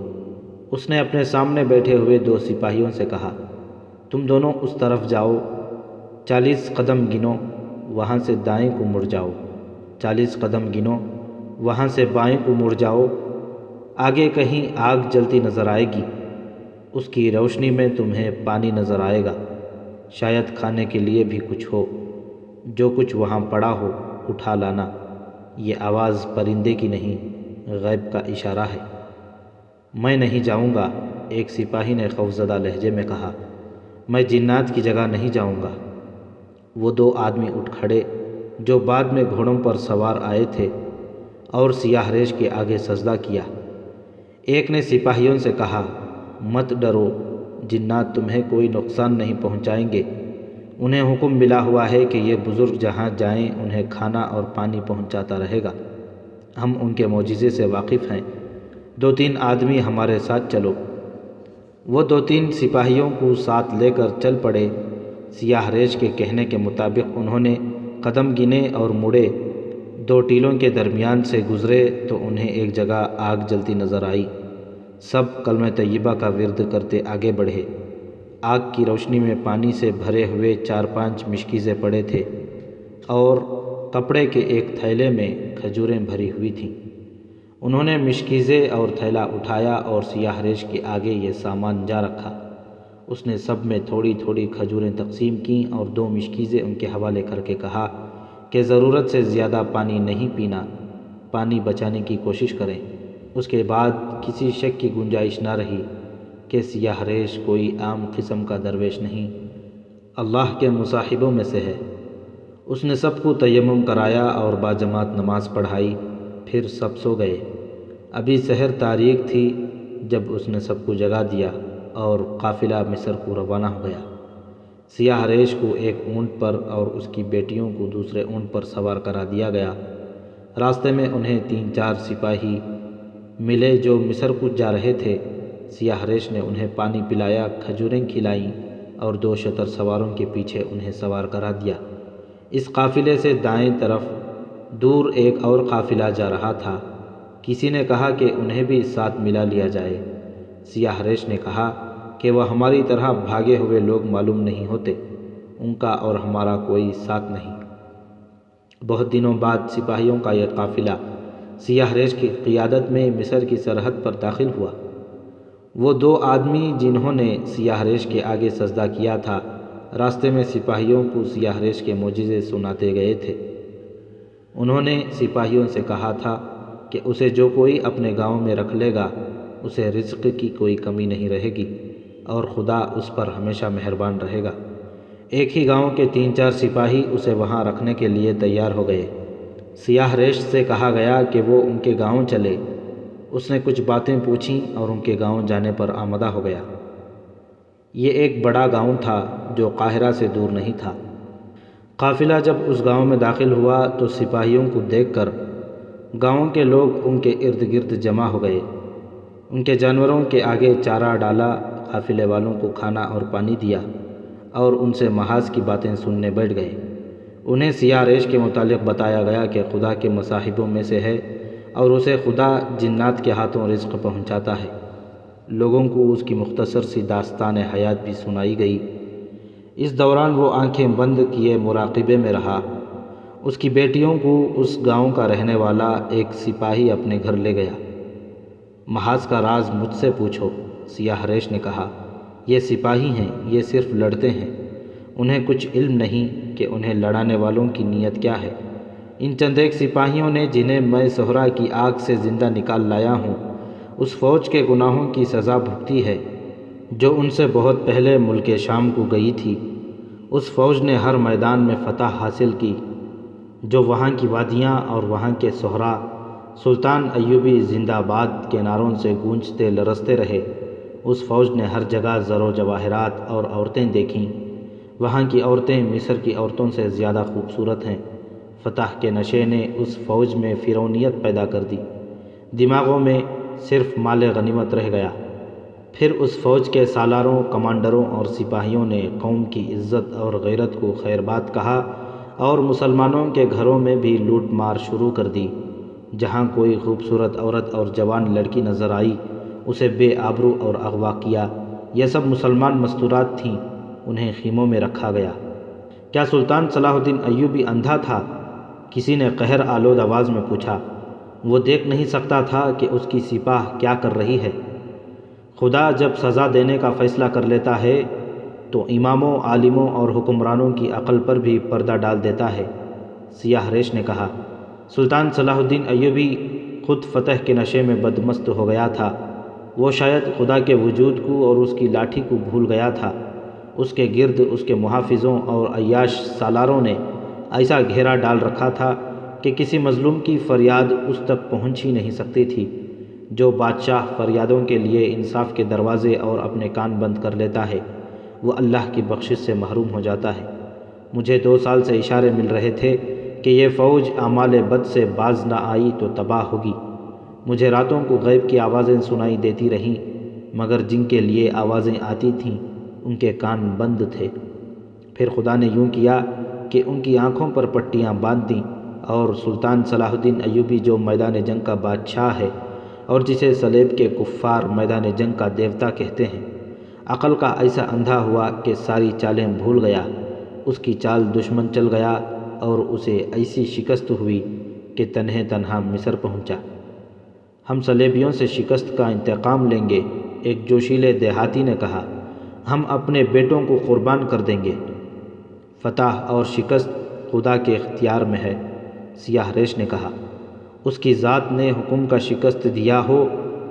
اس نے اپنے سامنے بیٹھے ہوئے 2 سپاہیوں سے کہا، تم دونوں اس طرف جاؤ، 40 قدم گنو، وہاں سے دائیں کو مڑ جاؤ۔ 40 قدم گنو، وہاں سے بائیں کو مڑ جاؤ۔ آگے کہیں آگ جلتی نظر آئے گی، اس کی روشنی میں تمہیں پانی نظر آئے گا، شاید کھانے کے لیے بھی کچھ ہو۔ جو کچھ وہاں پڑا ہو اٹھا لانا۔ یہ آواز پرندے کی نہیں، غیب کا اشارہ ہے۔ میں نہیں جاؤں گا، ایک سپاہی نے خوفزدہ لہجے میں کہا، میں جنات کی جگہ نہیں جاؤں گا۔ وہ 2 آدمی اٹھ کھڑے جو بعد میں گھوڑوں پر سوار آئے تھے اور سیاہ ریش کے آگے سجدہ کیا۔ ایک نے سپاہیوں سے کہا، مت ڈرو، جنات تمہیں کوئی نقصان نہیں پہنچائیں گے۔ انہیں حکم ملا ہوا ہے کہ یہ بزرگ جہاں جائیں انہیں کھانا اور پانی پہنچاتا رہے گا۔ ہم ان کے معجزے سے واقف ہیں۔ 2-3 آدمی ہمارے ساتھ چلو۔ وہ 2-3 سپاہیوں کو ساتھ لے کر چل پڑے۔ سیاہ ریش کے کہنے کے مطابق انہوں نے قدم گنے اور مڑے۔ 2 ٹیلوں کے درمیان سے گزرے تو انہیں ایک جگہ آگ جلتی نظر آئی۔ سب کلمہ طیبہ کا ورد کرتے آگے بڑھے۔ آگ کی روشنی میں پانی سے بھرے ہوئے 4-5 مشکیزیں پڑے تھے اور کپڑے کے ایک تھیلے میں کھجوریں بھری ہوئی تھیں۔ انہوں نے مشکیزیں اور تھیلا اٹھایا اور سیاہ ریش کے آگے یہ سامان جا رکھا۔ اس نے سب میں تھوڑی تھوڑی کھجوریں تقسیم کیں اور 2 مشکیزیں ان کے حوالے کر کے کہا کہ ضرورت سے زیادہ پانی نہیں پینا، پانی بچانے کی کوشش کریں۔ اس کے بعد کسی شک کی گنجائش نہ رہی کہ سیاہ ریش کوئی عام قسم کا درویش نہیں، اللہ کے مصاحبوں میں سے ہے۔ اس نے سب کو تیمم کرایا اور باجماعت نماز پڑھائی، پھر سب سو گئے۔ ابھی سحر تاریک تھی جب اس نے سب کو جگا دیا اور قافلہ مصر کو روانہ ہو گیا۔ سیاہ ریش کو ایک اونٹ پر اور اس کی بیٹیوں کو دوسرے اونٹ پر سوار کرا دیا گیا۔ راستے میں انہیں 3-4 سپاہی ملے جو مصر کو جا رہے تھے۔ سیاہ ریش نے انہیں پانی پلایا، کھجوریں کھلائیں اور 2 شتر سواروں کے پیچھے انہیں سوار کرا دیا۔ اس قافلے سے دائیں طرف دور ایک اور قافلہ جا رہا تھا۔ کسی نے کہا کہ انہیں بھی ساتھ ملا لیا جائے۔ سیاہ ریش نے کہا کہ وہ ہماری طرح بھاگے ہوئے لوگ معلوم نہیں ہوتے، ان کا اور ہمارا کوئی ساتھ نہیں۔ بہت دنوں بعد سپاہیوں کا یہ قافلہ سیاہ ریش کی قیادت میں مصر کی سرحد پر داخل ہوا۔ وہ 2 آدمی جنہوں نے سیاہ ریش کے آگے سجدہ کیا تھا، راستے میں سپاہیوں کو سیاہ ریش کے معجزے سناتے گئے تھے۔ انہوں نے سپاہیوں سے کہا تھا کہ اسے جو کوئی اپنے گاؤں میں رکھ لے گا، اسے رزق کی کوئی کمی نہیں رہے گی اور خدا اس پر ہمیشہ مہربان رہے گا۔ ایک ہی گاؤں کے 3-4 سپاہی اسے وہاں رکھنے کے لیے تیار ہو گئے۔ سیاہ ریش سے کہا گیا کہ وہ ان کے گاؤں چلے۔ اس نے کچھ باتیں پوچھیں اور ان کے گاؤں جانے پر آمادہ ہو گیا۔ یہ ایک بڑا گاؤں تھا جو قاہرہ سے دور نہیں تھا۔ قافلہ جب اس گاؤں میں داخل ہوا تو سپاہیوں کو دیکھ کر گاؤں کے لوگ ان کے ارد گرد جمع ہو گئے۔ ان کے جانوروں کے آگے چارہ ڈالا، قافلے والوں کو کھانا اور پانی دیا اور ان سے محاذ کی باتیں سننے بیٹھ گئے۔ انہیں سیاہ ریش کے متعلق بتایا گیا کہ خدا کے مصاحبوں میں سے ہے اور اسے خدا جنات کے ہاتھوں رزق پہنچاتا ہے۔ لوگوں کو اس کی مختصر سی داستان حیات بھی سنائی گئی۔ اس دوران وہ آنکھیں بند کیے مراقبے میں رہا۔ اس کی بیٹیوں کو اس گاؤں کا رہنے والا ایک سپاہی اپنے گھر لے گیا۔ محاذ کا راز مجھ سے پوچھو، سیاہ ریش نے کہا۔ یہ سپاہی ہیں، یہ صرف لڑتے ہیں، انہیں کچھ علم نہیں کہ انہیں لڑانے والوں کی نیت کیا ہے۔ ان چند ایک سپاہیوں نے جنہیں میں صحرا کی آگ سے زندہ نکال لایا ہوں اس فوج کے گناہوں کی سزا بھگتی ہے جو ان سے بہت پہلے ملک شام کو گئی تھی۔ اس فوج نے ہر میدان میں فتح حاصل کی جو وہاں کی وادیاں اور وہاں کے صحرا سلطان ایوبی زندہ باد کے نعروں سے گونجتے لرزتے رہے۔ اس فوج نے ہر جگہ زر و جواہرات اور عورتیں دیکھیں۔ وہاں کی عورتیں مصر کی عورتوں سے زیادہ خوبصورت ہیں۔ فتح کے نشے نے اس فوج میں فرعونیت پیدا کر دی۔ دماغوں میں صرف مال غنیمت رہ گیا۔ پھر اس فوج کے سالاروں، کمانڈروں اور سپاہیوں نے قوم کی عزت اور غیرت کو خیر بات کہا اور مسلمانوں کے گھروں میں بھی لوٹ مار شروع کر دی۔ جہاں کوئی خوبصورت عورت اور جوان لڑکی نظر آئی اسے بے آبرو اور اغوا کیا۔ یہ سب مسلمان مستورات تھیں، انہیں خیموں میں رکھا گیا۔ کیا سلطان صلاح الدین ایوبی اندھا تھا؟ کسی نے قہر آلود آواز میں پوچھا۔ وہ دیکھ نہیں سکتا تھا کہ اس کی سپاہ کیا کر رہی ہے؟ خدا جب سزا دینے کا فیصلہ کر لیتا ہے تو اماموں، عالموں اور حکمرانوں کی عقل پر بھی پردہ ڈال دیتا ہے، سیاہ ریش نے کہا۔ سلطان صلاح الدین ایوبی خود فتح کے نشے میں بدمست ہو گیا تھا۔ وہ شاید خدا کے وجود کو اور اس کی لاٹھی کو بھول گیا تھا۔ اس کے گرد اس کے محافظوں اور عیاش سالاروں نے ایسا گھیرا ڈال رکھا تھا کہ کسی مظلوم کی فریاد اس تک پہنچ ہی نہیں سکتی تھی۔ جو بادشاہ فریادوں کے لیے انصاف کے دروازے اور اپنے کان بند کر لیتا ہے وہ اللہ کی بخشش سے محروم ہو جاتا ہے۔ مجھے 2 سال سے اشارے مل رہے تھے کہ یہ فوج اعمال بد سے باز نہ آئی تو تباہ ہوگی۔ مجھے راتوں کو غیب کی آوازیں سنائی دیتی رہیں، مگر جن کے لیے آوازیں آتی تھیں ان کے کان بند تھے۔ پھر خدا نے یوں کیا کہ ان کی آنکھوں پر پٹیاں باندھ دیں، اور سلطان صلاح الدین ایوبی جو میدان جنگ کا بادشاہ ہے اور جسے صلیب کے کفار میدان جنگ کا دیوتا کہتے ہیں، عقل کا ایسا اندھا ہوا کہ ساری چالیں بھول گیا۔ اس کی چال دشمن چل گیا اور اسے ایسی شکست ہوئی کہ تنہے تنہا مصر پہنچا۔ ہم صلیبیوں سے شکست کا انتقام لیں گے، ایک جوشیلے دیہاتی نے کہا۔ ہم اپنے بیٹوں کو قربان کر دیں گے۔ فتح اور شکست خدا کے اختیار میں ہے، سیاہ ریش نے کہا۔ اس کی ذات نے حکم کا شکست دیا ہو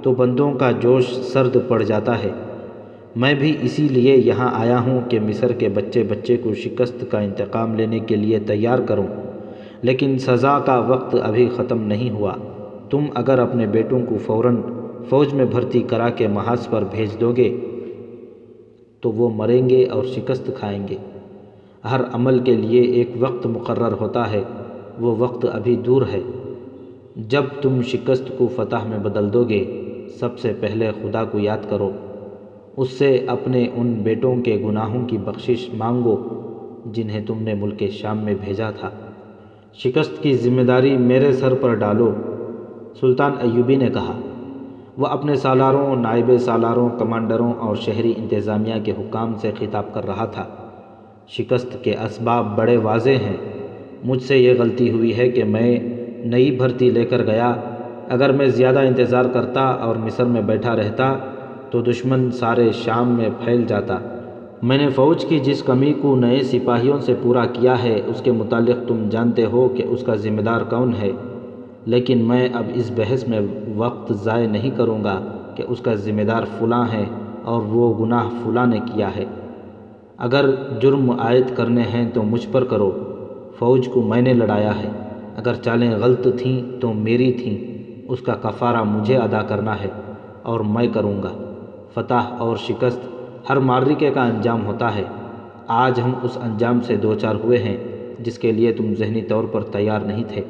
تو بندوں کا جوش سرد پڑ جاتا ہے۔ میں بھی اسی لیے یہاں آیا ہوں کہ مصر کے بچے بچے کو شکست کا انتقام لینے کے لیے تیار کروں، لیکن سزا کا وقت ابھی ختم نہیں ہوا۔ تم اگر اپنے بیٹوں کو فوراً فوج میں بھرتی کرا کے محاذ پر بھیج دو گے تو وہ مریں گے اور شکست کھائیں گے۔ ہر عمل کے لیے ایک وقت مقرر ہوتا ہے، وہ وقت ابھی دور ہے۔ جب تم شکست کو فتح میں بدل دو گے، سب سے پہلے خدا کو یاد کرو، اس سے اپنے ان بیٹوں کے گناہوں کی بخشش مانگو جنہیں تم نے ملک شام میں بھیجا تھا۔ شکست کی ذمہ داری میرے سر پر ڈالو، سلطان ایوبی نے کہا۔ وہ اپنے سالاروں، نائب سالاروں، کمانڈروں اور شہری انتظامیہ کے حکام سے خطاب کر رہا تھا۔ شکست کے اسباب بڑے واضح ہیں۔ مجھ سے یہ غلطی ہوئی ہے کہ میں نئی بھرتی لے کر گیا۔ اگر میں زیادہ انتظار کرتا اور مصر میں بیٹھا رہتا تو دشمن سارے شام میں پھیل جاتا۔ میں نے فوج کی جس کمی کو نئے سپاہیوں سے پورا کیا ہے اس کے متعلق تم جانتے ہو کہ اس کا ذمہ دار کون ہے، لیکن میں اب اس بحث میں وقت ضائع نہیں کروں گا کہ اس کا ذمہ دار فلاں ہے اور وہ گناہ فلاں نے کیا ہے۔ اگر جرم عائد کرنے ہیں تو مجھ پر کرو، فوج کو میں نے لڑایا ہے۔ اگر چالیں غلط تھیں تو میری تھیں، اس کا کفارہ مجھے ادا کرنا ہے اور میں کروں گا۔ فتح اور شکست ہر معرکے کا انجام ہوتا ہے۔ آج ہم اس انجام سے دوچار ہوئے ہیں جس کے لیے تم ذہنی طور پر تیار نہیں تھے،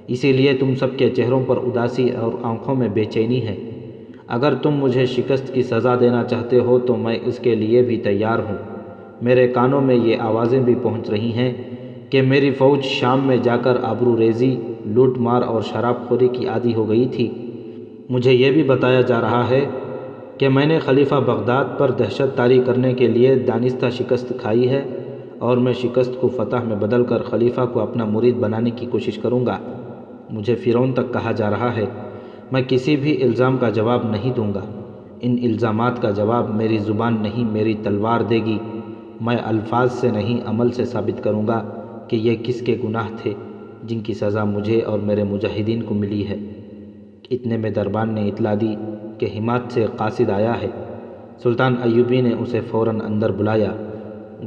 اسی لیے تم سب کے چہروں پر اداسی اور آنکھوں میں بے چینی ہے۔ اگر تم مجھے شکست کی سزا دینا چاہتے ہو تو میں اس کے لیے بھی تیار ہوں۔ میرے کانوں میں یہ آوازیں بھی پہنچ رہی ہیں کہ میری فوج شام میں جا کر آبرو ریزی، لوٹ مار اور شراب خوری کی عادی ہو گئی تھی۔ مجھے یہ بھی بتایا جا رہا ہے کہ میں نے خلیفہ بغداد پر دہشت طاری کرنے کے لیے دانستہ شکست کھائی ہے، اور میں شکست کو فتح میں بدل کر خلیفہ کو اپنا مرید بنانے کی کوشش کروں گا۔ مجھے فرعون تک کہا جا رہا ہے۔ میں کسی بھی الزام کا جواب نہیں دوں گا۔ ان الزامات کا جواب میری زبان نہیں، میری تلوار دے گی۔ میں الفاظ سے نہیں، عمل سے ثابت کروں گا کہ یہ کس کے گناہ تھے۔ جن کی سزا مجھے اور میرے مجاہدین کو ملی ہے۔ اتنے میں دربان نے اطلاع دی کہ حمات سے قاصد آیا ہے۔ سلطان ایوبی نے اسے فوراً اندر بلایا۔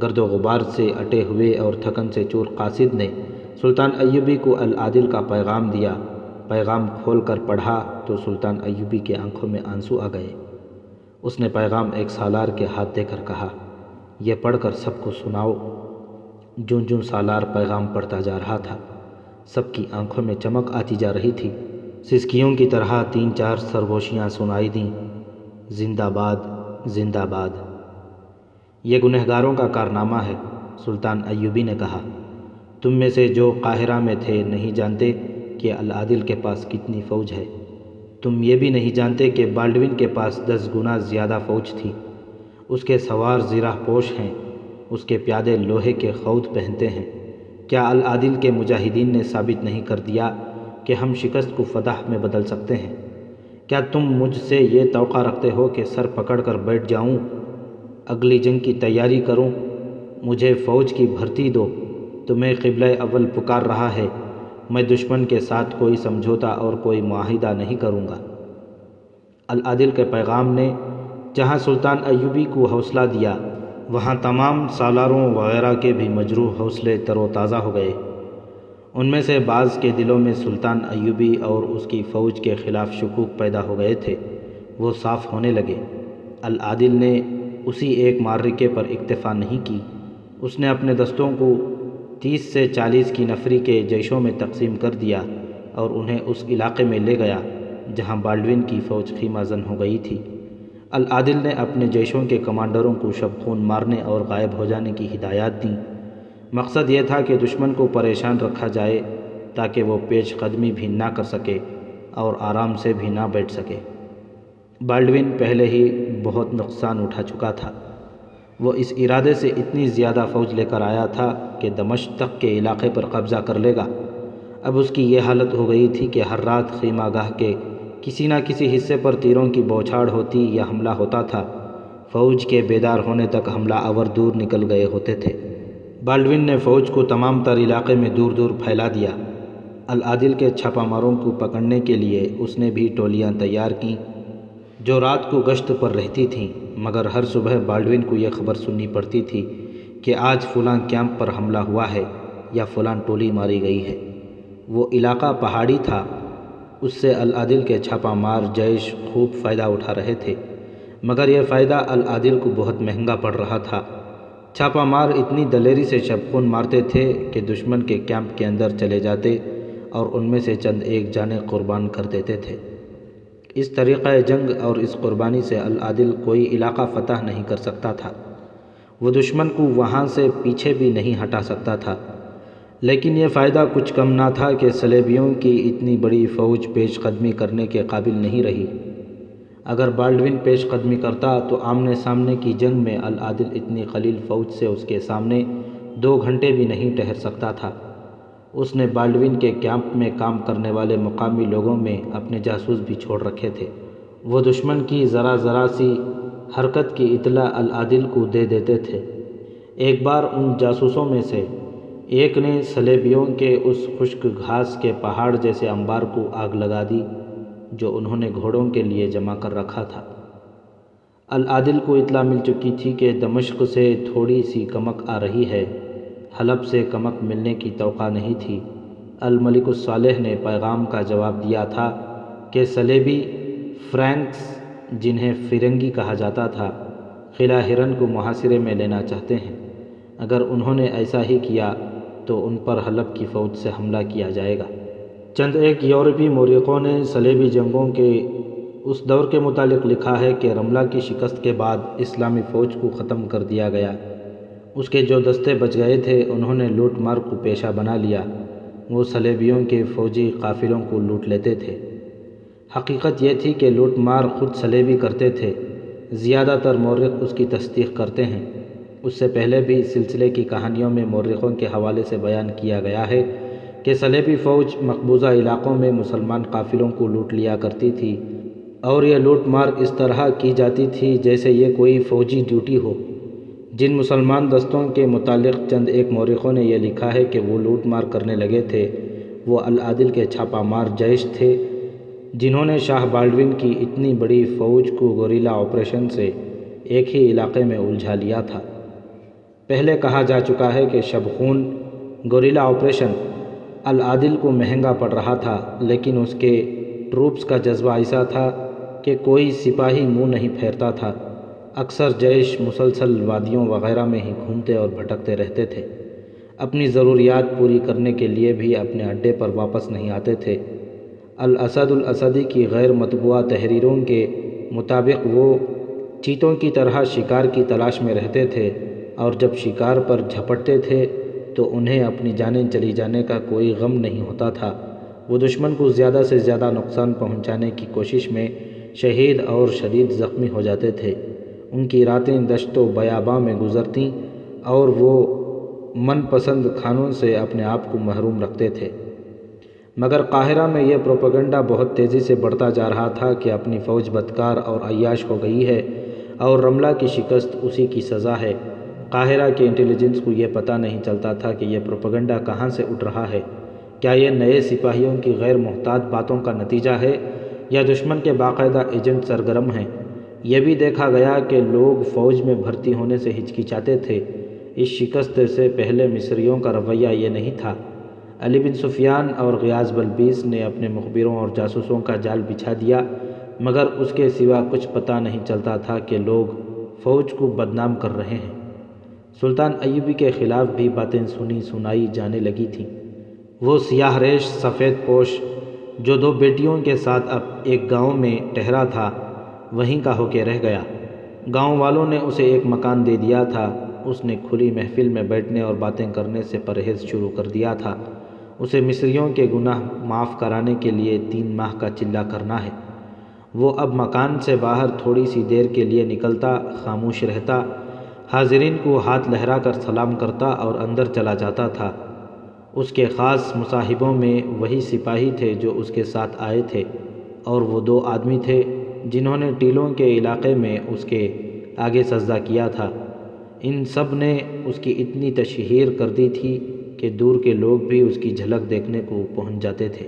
گرد و غبار سے اٹے ہوئے اور تھکن سے چور قاصد نے سلطان ایوبی کو العادل کا پیغام دیا۔ پیغام کھول کر پڑھا تو سلطان ایوبی کے آنکھوں میں آنسو آ گئے۔ اس نے پیغام ایک سالار کے ہاتھ دے کر کہا، یہ پڑھ کر سب کو سناؤ۔ جوں جوں سالار پیغام پڑھتا جا رہا تھا، سب کی آنکھوں میں چمک آتی جا رہی تھی۔ سسکیوں کی طرح 3-4 سرگوشیاں سنائی دیں، زندہ باد، زندہ باد۔ یہ گنہگاروں کا کارنامہ ہے، سلطان ایوبی نے کہا۔ تم میں سے جو قاہرہ میں تھے نہیں جانتے کہ العادل کے پاس کتنی فوج ہے۔ تم یہ بھی نہیں جانتے کہ بالڈوین کے پاس 10 گنا زیادہ فوج تھی۔ اس کے سوار زرہ پوش ہیں، اس کے پیادے لوہے کے خود پہنتے ہیں۔ کیا العادل کے مجاہدین نے ثابت نہیں کر دیا کہ ہم شکست کو فتح میں بدل سکتے ہیں؟ کیا تم مجھ سے یہ توقع رکھتے ہو کہ سر پکڑ کر بیٹھ جاؤں، اگلی جنگ کی تیاری کروں؟ مجھے فوج کی بھرتی دو، تمہیں قبلہ اول پکار رہا ہے۔ میں دشمن کے ساتھ کوئی سمجھوتا اور کوئی معاہدہ نہیں کروں گا۔ العادل کے پیغام نے جہاں سلطان ایوبی کو حوصلہ دیا، وہاں تمام سالاروں وغیرہ کے بھی مجروح حوصلے تر و تازہ ہو گئے۔ ان میں سے بعض کے دلوں میں سلطان ایوبی اور اس کی فوج کے خلاف شکوک پیدا ہو گئے تھے، وہ صاف ہونے لگے۔ العادل نے اسی ایک معرکے پر اکتفا نہیں کی، اس نے اپنے دستوں کو 30 سے 40 کی نفری کے جیشوں میں تقسیم کر دیا اور انہیں اس علاقے میں لے گیا جہاں بالڈوین کی فوج خیمہ زن ہو گئی تھی۔ العادل نے اپنے جیشوں کے کمانڈروں کو شب خون مارنے اور غائب ہو جانے کی ہدایات دیں۔ مقصد یہ تھا کہ دشمن کو پریشان رکھا جائے تاکہ وہ پیش قدمی بھی نہ کر سکے اور آرام سے بھی نہ بیٹھ سکے۔ بالڈوین پہلے ہی بہت نقصان اٹھا چکا تھا۔ وہ اس ارادے سے اتنی زیادہ فوج لے کر آیا تھا کہ دمشق تک کے علاقے پر قبضہ کر لے گا۔ اب اس کی یہ حالت ہو گئی تھی کہ ہر رات خیمہ گاہ کے کسی نہ کسی حصے پر تیروں کی بوچھاڑ ہوتی یا حملہ ہوتا تھا۔ فوج کے بیدار ہونے تک حملہ آور دور نکل گئے ہوتے تھے۔ بالڈوین نے فوج کو تمام تر علاقے میں دور دور پھیلا دیا۔ العادل کے چھاپہ ماروں کو پکڑنے کے لیے اس نے بھی ٹولیاں تیار کیں جو رات کو گشت پر رہتی تھیں، مگر ہر صبح بالڈوین کو یہ خبر سننی پڑتی تھی کہ آج فلاں کیمپ پر حملہ ہوا ہے یا فلاں ٹولی ماری گئی ہے۔ وہ علاقہ پہاڑی تھا، اس سے العادل کے چھاپہ مار جیش خوب فائدہ اٹھا رہے تھے، مگر یہ فائدہ العادل کو بہت مہنگا پڑ رہا تھا۔ چھاپہ مار اتنی دلیری سے شب خون مارتے تھے کہ دشمن کے کیمپ کے اندر چلے جاتے اور ان میں سے چند ایک جانیں قربان کر دیتے تھے۔ اس طریقہ جنگ اور اس قربانی سے العادل کوئی علاقہ فتح نہیں کر سکتا تھا۔ وہ دشمن کو وہاں سے پیچھے بھی نہیں ہٹا سکتا تھا۔ لیکن یہ فائدہ کچھ کم نہ تھا کہ صلیبیوں کی اتنی بڑی فوج پیش قدمی کرنے کے قابل نہیں رہی۔ اگر بالڈوین پیش قدمی کرتا تو آمنے سامنے کی جنگ میں العادل اتنی قلیل فوج سے اس کے سامنے 2 گھنٹے بھی نہیں ٹھہر سکتا تھا۔ اس نے بالڈوین کے کیمپ میں کام کرنے والے مقامی لوگوں میں اپنے جاسوس بھی چھوڑ رکھے تھے۔ وہ دشمن کی ذرا ذرا سی حرکت کی اطلاع العادل کو دے دیتے تھے۔ ایک بار ان جاسوسوں میں سے ایک نے صلیبیوں کے اس خشک گھاس کے پہاڑ جیسے انبار کو آگ لگا دی جو انہوں نے گھوڑوں کے لیے جمع کر رکھا تھا۔ العادل کو اطلاع مل چکی تھی کہ دمشق سے تھوڑی سی کمک آ رہی ہے، حلب سے کمک ملنے کی توقع نہیں تھی۔ الملک الصالح نے پیغام کا جواب دیا تھا کہ صلیبی فرینکس، جنہیں فرنگی کہا جاتا تھا، قلعہ ہرن کو محاصرے میں لینا چاہتے ہیں۔ اگر انہوں نے ایسا ہی کیا تو ان پر حلب کی فوج سے حملہ کیا جائے گا۔ چند ایک یورپی مورخوں نے صلیبی جنگوں کے اس دور کے متعلق لکھا ہے کہ رملہ کی شکست کے بعد اسلامی فوج کو ختم کر دیا گیا۔ اس کے جو دستے بچ گئے تھے انہوں نے لوٹ مار کو پیشہ بنا لیا۔ وہ صلیبیوں کے فوجی قافلوں کو لوٹ لیتے تھے۔ حقیقت یہ تھی کہ لوٹ مار خود صلیبی کرتے تھے۔ زیادہ تر مورخ اس کی تصدیق کرتے ہیں۔ اس سے پہلے بھی اس سلسلے کی کہانیوں میں مورخوں کے حوالے سے بیان کیا گیا ہے کہ صلیبی فوج مقبوضہ علاقوں میں مسلمان قافلوں کو لوٹ لیا کرتی تھی، اور یہ لوٹ مار اس طرح کی جاتی تھی جیسے یہ کوئی فوجی ڈیوٹی ہو۔ جن مسلمان دستوں کے متعلق چند ایک مورخوں نے یہ لکھا ہے کہ وہ لوٹ مار کرنے لگے تھے، وہ العادل کے چھاپہ مار جیش تھے جنہوں نے شاہ بالڈون کی اتنی بڑی فوج کو گوریلا آپریشن سے ایک ہی علاقے میں الجھا لیا تھا۔ پہلے کہا جا چکا ہے کہ شب خون گوریلا آپریشن العادل کو مہنگا پڑ رہا تھا، لیکن اس کے ٹروپس کا جذبہ ایسا تھا کہ کوئی سپاہی منہ نہیں پھیرتا تھا۔ اکثر جیش مسلسل وادیوں وغیرہ میں ہی گھومتے اور بھٹکتے رہتے تھے، اپنی ضروریات پوری کرنے کے لیے بھی اپنے اڈے پر واپس نہیں آتے تھے۔ الاسد الاسدی کی غیر مطبوعہ تحریروں کے مطابق وہ چیتوں کی طرح شکار کی تلاش میں رہتے تھے، اور جب شکار پر جھپٹتے تھے تو انہیں اپنی جانیں چلی جانے کا کوئی غم نہیں ہوتا تھا۔ وہ دشمن کو زیادہ سے زیادہ نقصان پہنچانے کی کوشش میں شہید اور شدید زخمی ہو جاتے تھے۔ ان کی راتیں دشت و بیاباں میں گزرتیں اور وہ من پسند کھانوں سے اپنے آپ کو محروم رکھتے تھے۔ مگر قاہرہ میں یہ پروپیگنڈا بہت تیزی سے بڑھتا جا رہا تھا کہ اپنی فوج بدکار اور عیاش ہو گئی ہے اور رملہ کی شکست اسی کی سزا ہے۔ قاہرہ کے انٹیلیجنس کو یہ پتہ نہیں چلتا تھا کہ یہ پروپیگنڈا کہاں سے اٹھ رہا ہے۔ کیا یہ نئے سپاہیوں کی غیر محتاط باتوں کا نتیجہ ہے یا دشمن کے باقاعدہ ایجنٹ سرگرم ہیں؟ یہ بھی دیکھا گیا کہ لوگ فوج میں بھرتی ہونے سے ہچکچاتے تھے۔ اس شکست سے پہلے مصریوں کا رویہ یہ نہیں تھا۔ علی بن سفیان اور غیاث بلبیس نے اپنے مخبروں اور جاسوسوں کا جال بچھا دیا، مگر اس کے سوا کچھ پتہ نہیں چلتا تھا کہ لوگ فوج کو بدنام کر رہے ہیں۔ سلطان ایوبی کے خلاف بھی باتیں سنی سنائی جانے لگی تھیں۔ وہ سیاہ ریش سفید پوش جو دو بیٹیوں کے ساتھ اب ایک گاؤں میں ٹھہرا تھا، وہیں کا ہو کے رہ گیا۔ گاؤں والوں نے اسے ایک مکان دے دیا تھا۔ اس نے کھلی محفل میں بیٹھنے اور باتیں کرنے سے پرہیز شروع کر دیا تھا۔ اسے مصریوں کے گناہ معاف کرانے کے لیے 3 ماہ کا چلہ کرنا ہے۔ وہ اب مکان سے باہر تھوڑی سی دیر کے لیے نکلتا، خاموش رہتا، حاضرین کو ہاتھ لہرا کر سلام کرتا اور اندر چلا جاتا تھا۔ اس کے خاص مصاحبوں میں وہی سپاہی تھے جو اس کے ساتھ آئے تھے، اور وہ 2 آدمی تھے جنہوں نے ٹیلوں کے علاقے میں اس کے آگے سجدہ کیا تھا۔ ان سب نے اس کی اتنی تشہیر کر دی تھی کہ دور کے لوگ بھی اس کی جھلک دیکھنے کو پہنچ جاتے تھے۔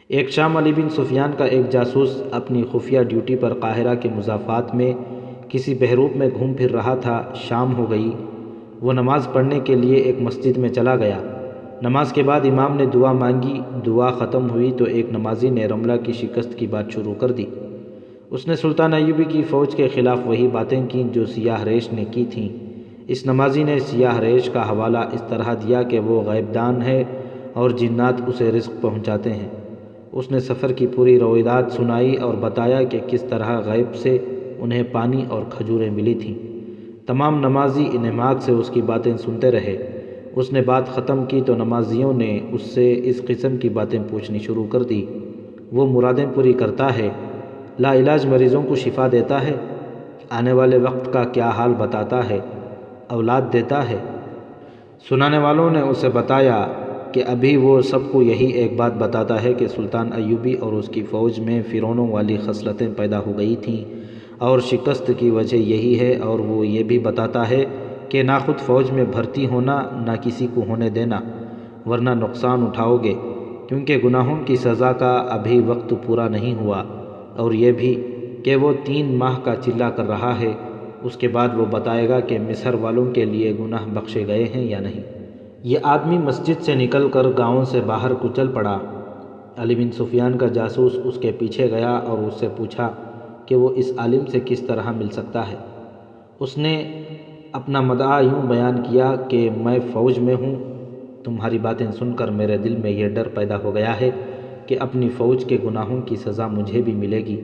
ایک شام علی بن سفیان کا ایک جاسوس اپنی خفیہ ڈیوٹی پر قاہرہ کے مضافات میں کسی بحیروپ میں گھوم پھر رہا تھا۔ شام ہو گئی۔ وہ نماز پڑھنے کے لیے ایک مسجد میں چلا گیا۔ نماز کے بعد امام نے دعا مانگی۔ دعا ختم ہوئی تو ایک نمازی نے رملہ کی شکست کی بات شروع کر دی۔ اس نے سلطان ایوبی کی فوج کے خلاف وہی باتیں کیں جو سیاہ ریش نے کی تھیں۔ اس نمازی نے سیاہ ریش کا حوالہ اس طرح دیا کہ وہ غیب دان ہے اور جنات اسے رزق پہنچاتے ہیں۔ اس نے سفر کی پوری روایات سنائی اور بتایا کہ کس طرح غیب سے انہیں پانی اور کھجوریں ملی تھیں۔ تمام نمازی انہماک سے اس کی باتیں سنتے رہے۔ اس نے بات ختم کی تو نمازیوں نے اس سے اس قسم کی باتیں پوچھنی شروع کر دی۔ وہ مرادیں پوری کرتا ہے، لا علاج مریضوں کو شفا دیتا ہے، آنے والے وقت کا کیا حال بتاتا ہے، اولاد دیتا ہے۔ سنانے والوں نے اسے بتایا کہ ابھی وہ سب کو یہی ایک بات بتاتا ہے کہ سلطان ایوبی اور اس کی فوج میں فرعونوں والی خصلتیں پیدا ہو گئی تھیں اور شکست کی وجہ یہی ہے، اور وہ یہ بھی بتاتا ہے کہ نہ خود فوج میں بھرتی ہونا نہ کسی کو ہونے دینا، ورنہ نقصان اٹھاؤ گے، کیونکہ گناہوں کی سزا کا ابھی وقت پورا نہیں ہوا، اور یہ بھی کہ وہ 3 ماہ کا چلہ کر رہا ہے۔ اس کے بعد وہ بتائے گا کہ مصر والوں کے لیے گناہ بخشے گئے ہیں یا نہیں۔ یہ آدمی مسجد سے نکل کر گاؤں سے باہر کو چل پڑا۔ علی بن سفیان کا جاسوس اس کے پیچھے گیا اور اس سے پوچھا کہ وہ اس عالم سے کس طرح مل سکتا ہے۔ اس نے اپنا مدعا یوں بیان کیا کہ میں فوج میں ہوں۔ تمہاری باتیں سن کر میرے دل میں یہ ڈر پیدا ہو گیا ہے کہ اپنی فوج کے گناہوں کی سزا مجھے بھی ملے گی۔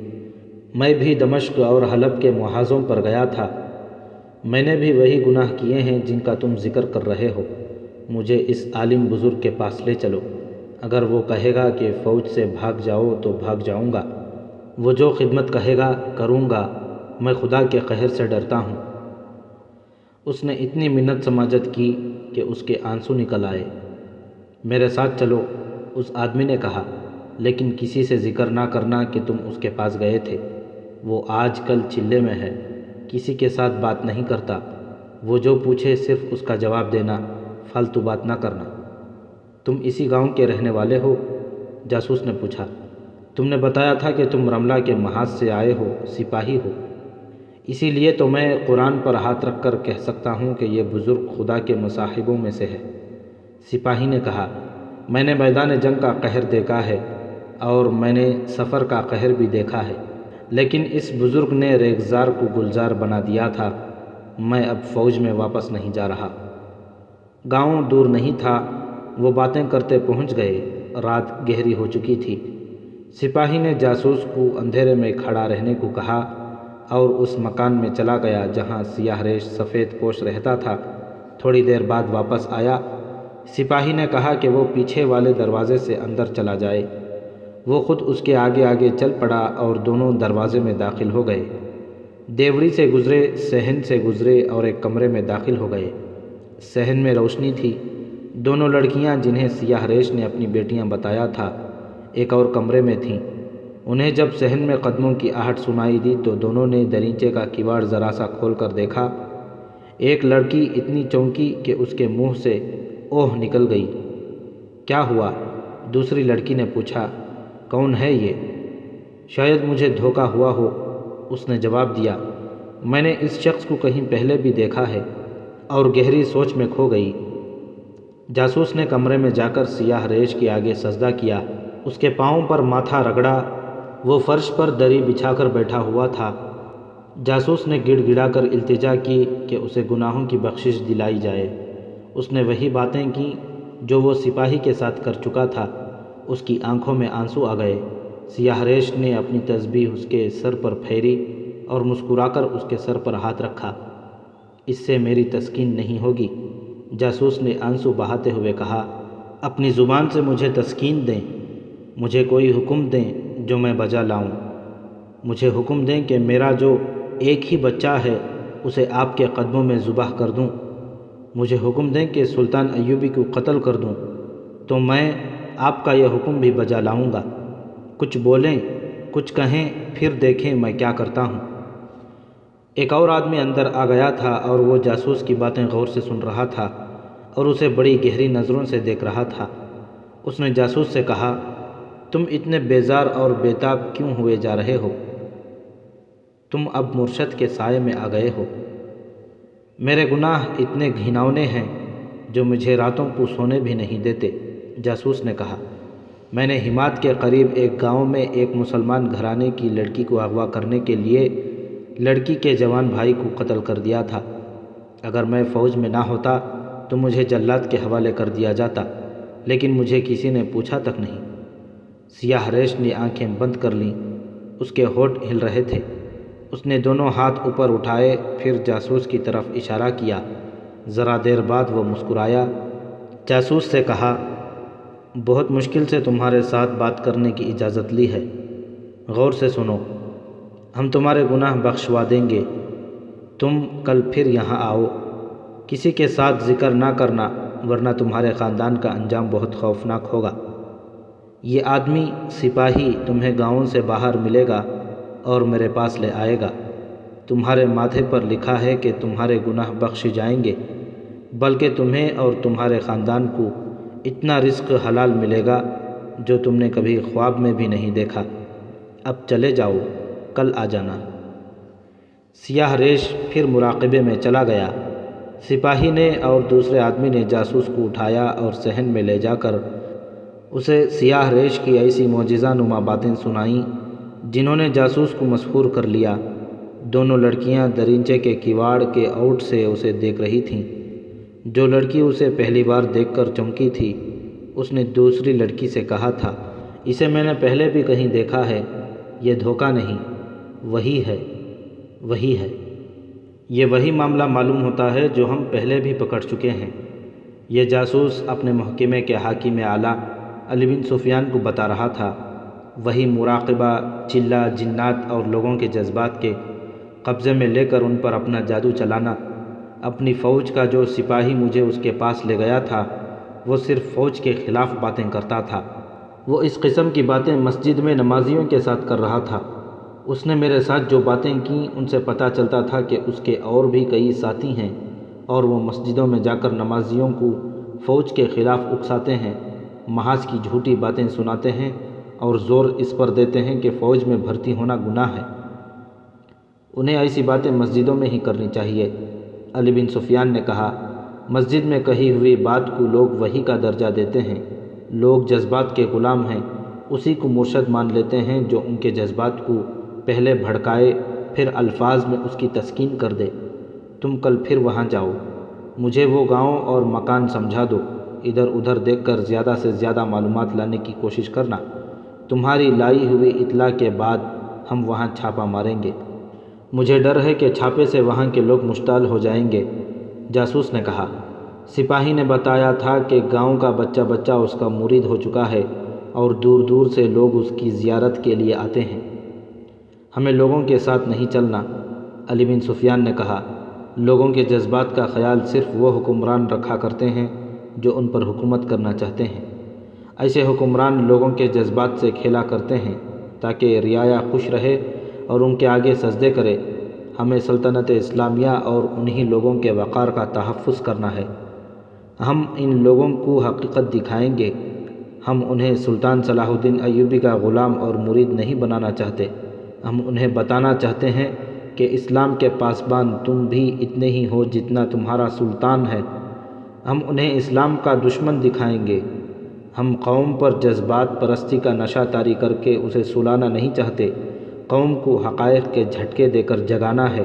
میں بھی دمشق اور حلب کے محاذوں پر گیا تھا، میں نے بھی وہی گناہ کیے ہیں جن کا تم ذکر کر رہے ہو۔ مجھے اس عالم بزرگ کے پاس لے چلو، اگر وہ کہے گا کہ فوج سے بھاگ جاؤ تو بھاگ جاؤں گا، وہ جو خدمت کہے گا کروں گا، میں خدا کے قہر سے ڈرتا ہوں۔ اس نے اتنی منت سماجت کی کہ اس کے آنسو نکل آئے۔ میرے ساتھ چلو، اس آدمی نے کہا، لیکن کسی سے ذکر نہ کرنا کہ تم اس کے پاس گئے تھے۔ وہ آج کل چلے میں ہے، کسی کے ساتھ بات نہیں کرتا، وہ جو پوچھے صرف اس کا جواب دینا، فالتو بات نہ کرنا۔ تم اسی گاؤں کے رہنے والے ہو؟ جاسوس نے پوچھا۔ تم نے بتایا تھا کہ تم رملہ کے محاذ سے آئے ہو، سپاہی ہو۔ اسی لیے تو میں قرآن پر ہاتھ رکھ کر کہہ سکتا ہوں کہ یہ بزرگ خدا کے مصاحبوں میں سے ہے۔ سپاہی نے کہا، میں نے میدان جنگ کا قہر دیکھا ہے اور میں نے سفر کا قہر بھی دیکھا ہے، لیکن اس بزرگ نے ریگزار کو گلزار بنا دیا تھا۔ میں اب فوج میں واپس نہیں جا رہا۔ گاؤں دور نہیں تھا، وہ باتیں کرتے پہنچ گئے۔ رات گہری ہو چکی تھی۔ سپاہی نے جاسوس کو اندھیرے میں کھڑا رہنے کو کہا اور اس مکان میں چلا گیا جہاں سیاہ ریش سفید پوش رہتا تھا۔ تھوڑی دیر بعد واپس آیا۔ سپاہی نے کہا کہ وہ پیچھے والے دروازے سے اندر چلا جائے۔ وہ خود اس کے آگے آگے چل پڑا اور دونوں دروازے میں داخل ہو گئے۔ دیوڑی سے گزرے، صحن سے گزرے اور ایک کمرے میں داخل ہو گئے۔ صحن میں روشنی تھی۔ دونوں لڑکیاں جنہیں سیاہ ریش نے اپنی بیٹیاں بتایا تھا ایک اور کمرے میں تھیں۔ انہیں جب صحن میں قدموں کی آہٹ سنائی دی تو دونوں نے دریچے کا کیواڑ ذرا سا کھول کر دیکھا۔ ایک لڑکی اتنی چونکی کہ اس کے منہ سے اوہ نکل گئی۔ کیا ہوا؟ دوسری لڑکی نے پوچھا۔ کون ہے یہ؟ شاید مجھے دھوکہ ہوا ہو، اس نے جواب دیا۔ میں نے اس شخص کو کہیں پہلے بھی دیکھا ہے، اور گہری سوچ میں کھو گئی۔ جاسوس نے کمرے میں جا کر سیاہ ریش کے آگے سجدہ کیا، اس کے پاؤں پر ماتھا رگڑا۔ وہ فرش پر دری بچھا کر بیٹھا ہوا تھا۔ جاسوس نے گڑ گڑا کر التجا کی کہ اسے گناہوں کی بخشش دلائی جائے۔ اس نے وہی باتیں کیں جو وہ سپاہی کے ساتھ کر چکا تھا۔ اس کی آنکھوں میں آنسو آ گئے۔ سیاہ ریش نے اپنی تسبیح اس کے سر پر پھیری اور مسکرا کر اس کے سر پر ہاتھ رکھا۔ اس سے میری تسکین نہیں ہوگی، جاسوس نے آنسو بہاتے ہوئے کہا۔ اپنی زبان سے مجھے تسکین دیں، مجھے کوئی حکم دیں جو میں بجا لاؤں۔ مجھے حکم دیں کہ میرا جو ایک ہی بچہ ہے اسے آپ کے قدموں میں ذبح کر دوں۔ مجھے حکم دیں کہ سلطان ایوبی کو قتل کر دوں تو میں آپ کا یہ حکم بھی بجا لاؤں گا۔ کچھ بولیں، کچھ کہیں، پھر دیکھیں میں کیا کرتا ہوں۔ ایک اور آدمی اندر آ گیا تھا اور وہ جاسوس کی باتیں غور سے سن رہا تھا اور اسے بڑی گہری نظروں سے دیکھ رہا تھا۔ اس نے جاسوس سے کہا، تم اتنے بیزار اور بے تاب کیوں ہوئے جا رہے ہو؟ تم اب مرشد کے سائے میں آ گئے ہو۔ میرے گناہ اتنے گھناؤنے ہیں جو مجھے راتوں کو سونے بھی نہیں دیتے، جاسوس نے کہا۔ میں نے حماد کے قریب ایک گاؤں میں ایک مسلمان گھرانے کی لڑکی کو اغوا کرنے کے لیے لڑکی کے جوان بھائی کو قتل کر دیا تھا۔ اگر میں فوج میں نہ ہوتا تو مجھے جلاد کے حوالے کر دیا جاتا، لیکن مجھے کسی نے پوچھا تک نہیں۔ سیاہ ریش نے آنکھیں بند کر لیں، اس کے ہونٹ ہل رہے تھے۔ اس نے دونوں ہاتھ اوپر اٹھائے، پھر جاسوس کی طرف اشارہ کیا۔ ذرا دیر بعد وہ مسکرایا۔ جاسوس سے کہا، بہت مشکل سے تمہارے ساتھ بات کرنے کی اجازت لی ہے۔ غور سے سنو، ہم تمہارے گناہ بخشوا دیں گے۔ تم کل پھر یہاں آؤ۔ کسی کے ساتھ ذکر نہ کرنا ورنہ تمہارے خاندان کا انجام بہت خوفناک ہوگا۔ یہ آدمی سپاہی تمہیں گاؤں سے باہر ملے گا اور میرے پاس لے آئے گا۔ تمہارے ماتھے پر لکھا ہے کہ تمہارے گناہ بخشے جائیں گے، بلکہ تمہیں اور تمہارے خاندان کو اتنا رزق حلال ملے گا جو تم نے کبھی خواب میں بھی نہیں دیکھا۔ اب چلے جاؤ، کل آ جانا۔ سیاہ ریش پھر مراقبے میں چلا گیا۔ سپاہی نے اور دوسرے آدمی نے جاسوس کو اٹھایا اور صحن میں لے جا کر اسے سیاہ ریش کی ایسی معجزہ نما باتیں سنائیں جنہوں نے جاسوس کو مسحور کر لیا۔ دونوں لڑکیاں دریچے کے کیواڑ کے اوٹ سے اسے دیکھ رہی تھیں۔ جو لڑکی اسے پہلی بار دیکھ کر چونکی تھی، اس نے دوسری لڑکی سے کہا تھا، اسے میں نے پہلے بھی کہیں دیکھا ہے، یہ دھوکہ نہیں، وہی ہے، وہی ہے۔ یہ وہی معاملہ معلوم ہوتا ہے جو ہم پہلے بھی پکڑ چکے ہیں۔ یہ جاسوس اپنے محکمے کے حاکم اعلیٰ علی بن سفیان کو بتا رہا تھا۔ وہی مراقبہ، چلہ، جنات اور لوگوں کے جذبات کے قبضے میں لے کر ان پر اپنا جادو چلانا۔ اپنی فوج کا جو سپاہی مجھے اس کے پاس لے گیا تھا وہ صرف فوج کے خلاف باتیں کرتا تھا۔ وہ اس قسم کی باتیں مسجد میں نمازیوں کے ساتھ کر رہا تھا۔ اس نے میرے ساتھ جو باتیں کیں ان سے پتہ چلتا تھا کہ اس کے اور بھی کئی ساتھی ہیں اور وہ مسجدوں میں جا کر نمازیوں کو فوج کے خلاف اکساتے ہیں۔ محاذ کی جھوٹی باتیں سناتے ہیں اور زور اس پر دیتے ہیں کہ فوج میں بھرتی ہونا گناہ ہے۔ انہیں ایسی باتیں مسجدوں میں ہی کرنی چاہیے۔ علی بن سفیان نے کہا، مسجد میں کہی ہوئی بات کو لوگ وحی کا درجہ دیتے ہیں۔ لوگ جذبات کے غلام ہیں، اسی کو مرشد مان لیتے ہیں جو ان کے جذبات کو پہلے بھڑکائے پھر الفاظ میں اس کی تسکین کر دے۔ تم کل پھر وہاں جاؤ، مجھے وہ گاؤں اور مکان سمجھا دو، ادھر ادھر دیکھ کر زیادہ سے زیادہ معلومات لانے کی کوشش کرنا۔ تمہاری لائی ہوئی اطلاع کے بعد ہم وہاں چھاپا ماریں گے۔ مجھے ڈر ہے کہ چھاپے سے وہاں کے لوگ مشتعل ہو جائیں گے۔ جاسوس نے کہا، سپاہی نے بتایا تھا کہ گاؤں کا بچہ بچہ اس کا مرید ہو چکا ہے اور دور دور سے لوگ اس کی زیارت کے لیے آتے ہیں۔ ہمیں لوگوں کے ساتھ نہیں چلنا۔ علی بن سفیان نے کہا، لوگوں کے جذبات کا خیال صرف وہ حکمران رکھا کرتے ہیں جو ان پر حکومت کرنا چاہتے ہیں۔ ایسے حکمران لوگوں کے جذبات سے کھیلا کرتے ہیں تاکہ رعایا خوش رہے اور ان کے آگے سجدے کرے۔ ہمیں سلطنت اسلامیہ اور انہی لوگوں کے وقار کا تحفظ کرنا ہے۔ ہم ان لوگوں کو حقیقت دکھائیں گے۔ ہم انہیں سلطان صلاح الدین ایوبی کا غلام اور مرید نہیں بنانا چاہتے۔ ہم انہیں بتانا چاہتے ہیں کہ اسلام کے پاسبان تم بھی اتنے ہی ہو جتنا تمہارا سلطان ہے۔ ہم انہیں اسلام کا دشمن دکھائیں گے۔ ہم قوم پر جذبات پرستی کا نشہ طاری کر کے اسے سلانا نہیں چاہتے۔ قوم کو حقائق کے جھٹکے دے کر جگانا ہے۔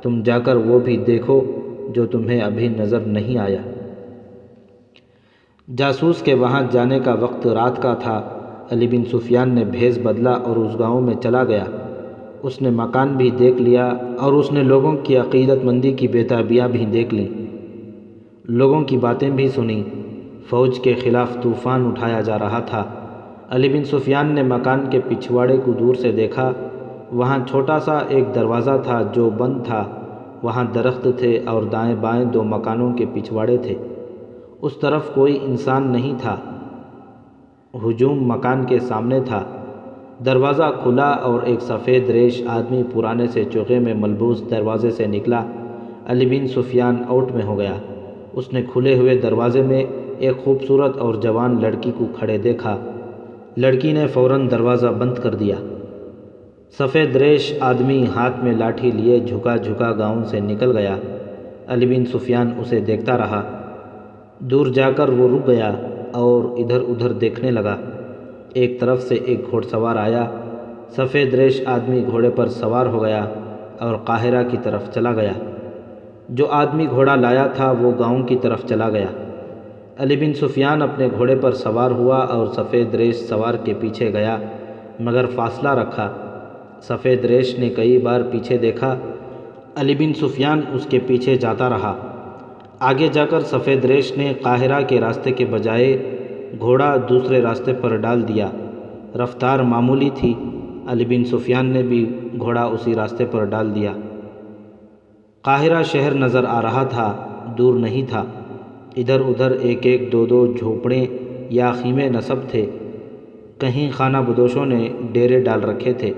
تم جا کر وہ بھی دیکھو جو تمہیں ابھی نظر نہیں آیا۔ جاسوس کے وہاں جانے کا وقت رات کا تھا۔ علی بن سفیان نے بھیس بدلا اور اس گاؤں میں چلا گیا۔ اس نے مکان بھی دیکھ لیا اور اس نے لوگوں کی عقیدت مندی کی بےتابیاں بھی دیکھ لیں۔ لوگوں کی باتیں بھی سنیں۔ فوج کے خلاف طوفان اٹھایا جا رہا تھا۔ علی بن سفیان نے مکان کے پچھواڑے کو دور سے دیکھا۔ وہاں چھوٹا سا ایک دروازہ تھا جو بند تھا۔ وہاں درخت تھے اور دائیں بائیں دو مکانوں کے پچھواڑے تھے۔ اس طرف کوئی انسان نہیں تھا۔ ہجوم مکان کے سامنے تھا۔ دروازہ کھلا اور ایک سفید ریش آدمی پرانے سے چوغے میں ملبوس دروازے سے نکلا۔ علی بن سفیان آؤٹ میں ہو گیا۔ اس نے کھلے ہوئے دروازے میں ایک خوبصورت اور جوان لڑکی کو کھڑے دیکھا۔ لڑکی نے فوراً دروازہ بند کر دیا۔ سفید ریش آدمی ہاتھ میں لاٹھی لیے جھکا جھکا گاؤں سے نکل گیا۔ علی بن سفیان اسے دیکھتا رہا۔ دور جا کر وہ رک گیا اور ادھر ادھر دیکھنے لگا۔ ایک طرف سے ایک گھوڑ سوار آیا۔ سفید ریش آدمی گھوڑے پر سوار ہو گیا اور قاہرہ کی طرف چلا گیا۔ جو آدمی گھوڑا لایا تھا وہ گاؤں کی طرف چلا گیا۔ علی بن سفیان اپنے گھوڑے پر سوار ہوا اور سفید ریش سوار کے پیچھے گیا مگر فاصلہ رکھا۔ سفید ریش نے کئی بار پیچھے دیکھا۔ علی بن سفیان اس کے پیچھے جاتا رہا۔ آگے جا کر سفید ریش نے قاہرہ کے راستے کے بجائے گھوڑا دوسرے راستے پر ڈال دیا۔ رفتار معمولی تھی۔ علی بن سفیان نے بھی گھوڑا اسی راستے پر ڈال دیا۔ قاہرہ شہر نظر آ رہا تھا، دور نہیں تھا۔ ادھر ادھر ایک ایک دو دو جھونپڑیں یا خیمے نصب تھے۔ کہیں خانہ بدوشوں نے ڈیرے ڈال رکھے تھے۔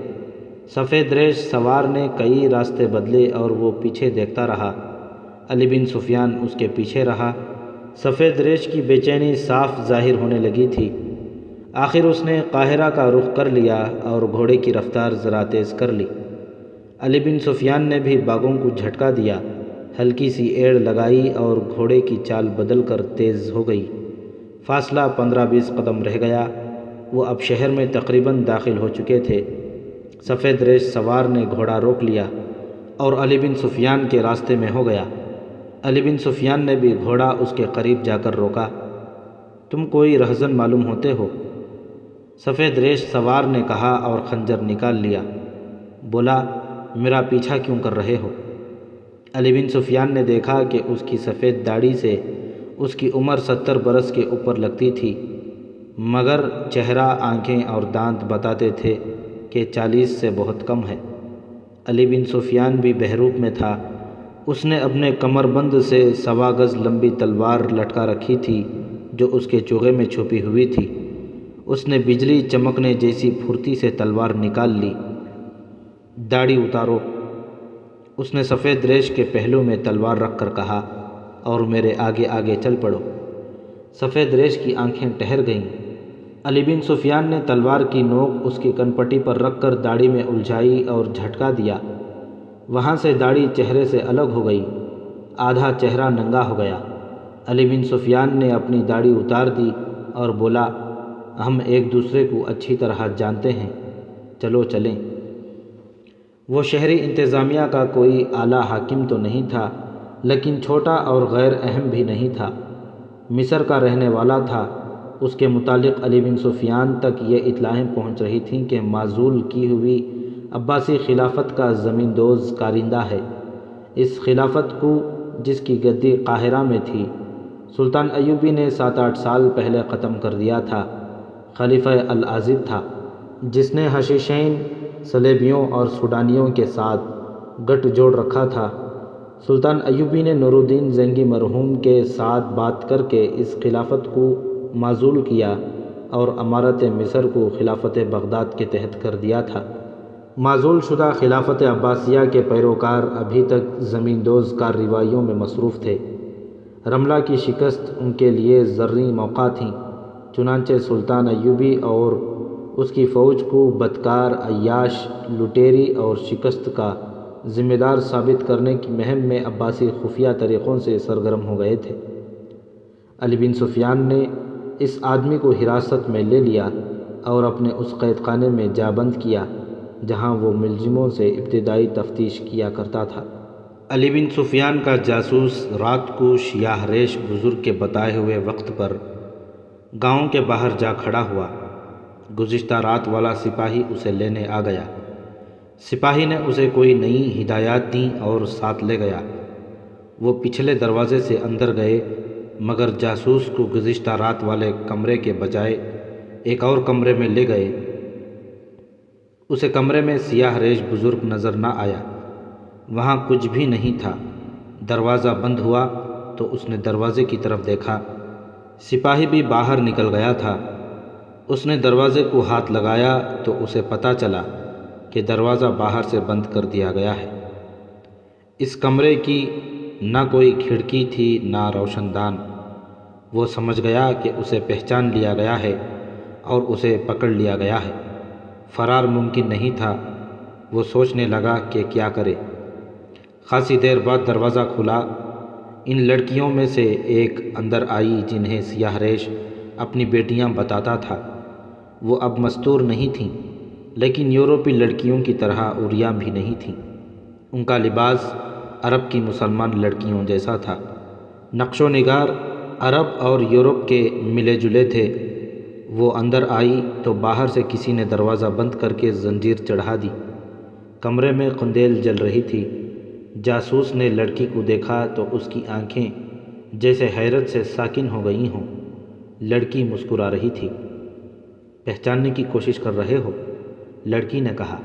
سفید ریش سوار نے کئی راستے بدلے اور وہ پیچھے دیکھتا رہا۔ علی بن سفیان اس کے پیچھے رہا۔ سفید ریش کی بے چینی صاف ظاہر ہونے لگی تھی۔ آخر اس نے قاہرہ کا رخ کر لیا اور گھوڑے کی رفتار ذرا تیز کر لی۔ علی بن سفیان نے بھی باغوں کو جھٹکا دیا، ہلکی سی ایڑ لگائی اور گھوڑے کی چال بدل کر تیز ہو گئی۔ فاصلہ 15-20 قدم رہ گیا۔ وہ اب شہر میں تقریباً داخل ہو چکے تھے۔ سفید ریش سوار نے گھوڑا روک لیا اور علی بن سفیان کے راستے میں ہو گیا۔ علی بن سفیان نے بھی گھوڑا اس کے قریب جا کر روکا۔ تم کوئی رہزن معلوم ہوتے ہو؟ سفید ریش سوار نے کہا اور خنجر نکال لیا۔ بولا، میرا پیچھا کیوں کر رہے ہو؟ علی بن سفیان نے دیکھا کہ اس کی سفید داڑھی سے اس کی عمر 70 برس کے اوپر لگتی تھی، مگر چہرہ، آنکھیں اور دانت بتاتے تھے کہ 40 سے بہت کم ہے۔ علی بن سفیان بھی بہروپ میں تھا۔ اس نے اپنے کمر بند سے 1.25 گز لمبی تلوار لٹکا رکھی تھی جو اس کے چوغے میں چھپی ہوئی تھی۔ اس نے بجلی چمکنے جیسی پھرتی سے تلوار نکال لی۔ داڑھی اتارو، اس نے سفید ریش کے پہلو میں تلوار رکھ کر کہا، اور میرے آگے آگے چل پڑو۔ سفید ریش کی آنکھیں ٹھہر گئیں۔ علی بن سفیان نے تلوار کی نوک اس کی کنپٹی پر رکھ کر داڑھی میں الجھائی اور جھٹکا دیا۔ وہاں سے داڑھی چہرے سے الگ ہو گئی، آدھا چہرہ ننگا ہو گیا۔ علی بن سفیان نے اپنی داڑھی اتار دی اور بولا، ہم ایک دوسرے کو اچھی طرح جانتے ہیں، چلو چلیں۔ وہ شہری انتظامیہ کا کوئی اعلیٰ حاکم تو نہیں تھا، لیکن چھوٹا اور غیر اہم بھی نہیں تھا۔ مصر کا رہنے والا تھا۔ اس کے متعلق علی بن سفیان تک یہ اطلاعیں پہنچ رہی تھیں کہ معزول کی ہوئی عباسی خلافت کا زمیندوز کارندہ ہے۔ اس خلافت کو، جس کی گدی قاہرہ میں تھی، سلطان ایوبی نے 7-8 سال پہلے ختم کر دیا تھا۔ خلیفہ العاضد تھا، جس نے حشیشین، صلیبیوں اور سوڈانیوں کے ساتھ گٹھ جوڑ رکھا تھا۔ سلطان ایوبی نے نور الدین زنگی مرحوم کے ساتھ بات کر کے اس خلافت کو معزول کیا اور امارت مصر کو خلافت بغداد کے تحت کر دیا تھا۔ معزول شدہ خلافت عباسیہ کے پیروکار ابھی تک زمیندوز کارروائیوں میں مصروف تھے۔ رملہ کی شکست ان کے لیے زرعی موقع تھی، چنانچہ سلطان ایوبی اور اس کی فوج کو بدکار، عیاش، لٹیری اور شکست کا ذمہ دار ثابت کرنے کی مہم میں عباسی خفیہ طریقوں سے سرگرم ہو گئے تھے۔ علی بن سفیان نے اس آدمی کو حراست میں لے لیا اور اپنے اس قید خانے میں جا بند کیا جہاں وہ ملزموں سے ابتدائی تفتیش کیا کرتا تھا۔ علی بن سفیان کا جاسوس رات کو سیاہ ریش بزرگ کے بتائے ہوئے وقت پر گاؤں کے باہر جا کھڑا ہوا۔ گزشتہ رات والا سپاہی اسے لینے آ گیا۔ سپاہی نے اسے کوئی نئی ہدایات دیں اور ساتھ لے گیا۔ وہ پچھلے دروازے سے اندر گئے، مگر جاسوس کو گزشتہ رات والے کمرے کے بجائے ایک اور کمرے میں لے گئے۔ اسے کمرے میں سیاہ ریش بزرگ نظر نہ آیا، وہاں کچھ بھی نہیں تھا۔ دروازہ بند ہوا تو اس نے دروازے کی طرف دیکھا، سپاہی بھی باہر نکل گیا تھا۔ اس نے دروازے کو ہاتھ لگایا تو اسے پتہ چلا کہ دروازہ باہر سے بند کر دیا گیا ہے۔ اس کمرے کی نہ کوئی کھڑکی تھی نہ روشن دان۔ وہ سمجھ گیا کہ اسے پہچان لیا گیا ہے اور اسے پکڑ لیا گیا ہے۔ فرار ممکن نہیں تھا۔ وہ سوچنے لگا کہ کیا کرے۔ خاصی دیر بعد دروازہ کھلا۔ ان لڑکیوں میں سے ایک اندر آئی جنہیں سیاہ ریش اپنی بیٹیاں بتاتا تھا۔ وہ اب مستور نہیں تھیں، لیکن یورپی لڑکیوں کی طرح عریاں بھی نہیں تھیں۔ ان کا لباس عرب کی مسلمان لڑکیوں جیسا تھا۔ نقش و نگار عرب اور یورپ کے ملے جلے تھے۔ وہ اندر آئی تو باہر سے کسی نے دروازہ بند کر کے زنجیر چڑھا دی۔ کمرے میں قندیل جل رہی تھی۔ جاسوس نے لڑکی کو دیکھا تو اس کی آنکھیں جیسے حیرت سے ساکن ہو گئی ہوں۔ لڑکی مسکرا رہی تھی۔ پہچاننے کی کوشش کر رہے ہو؟ لڑکی نے کہا۔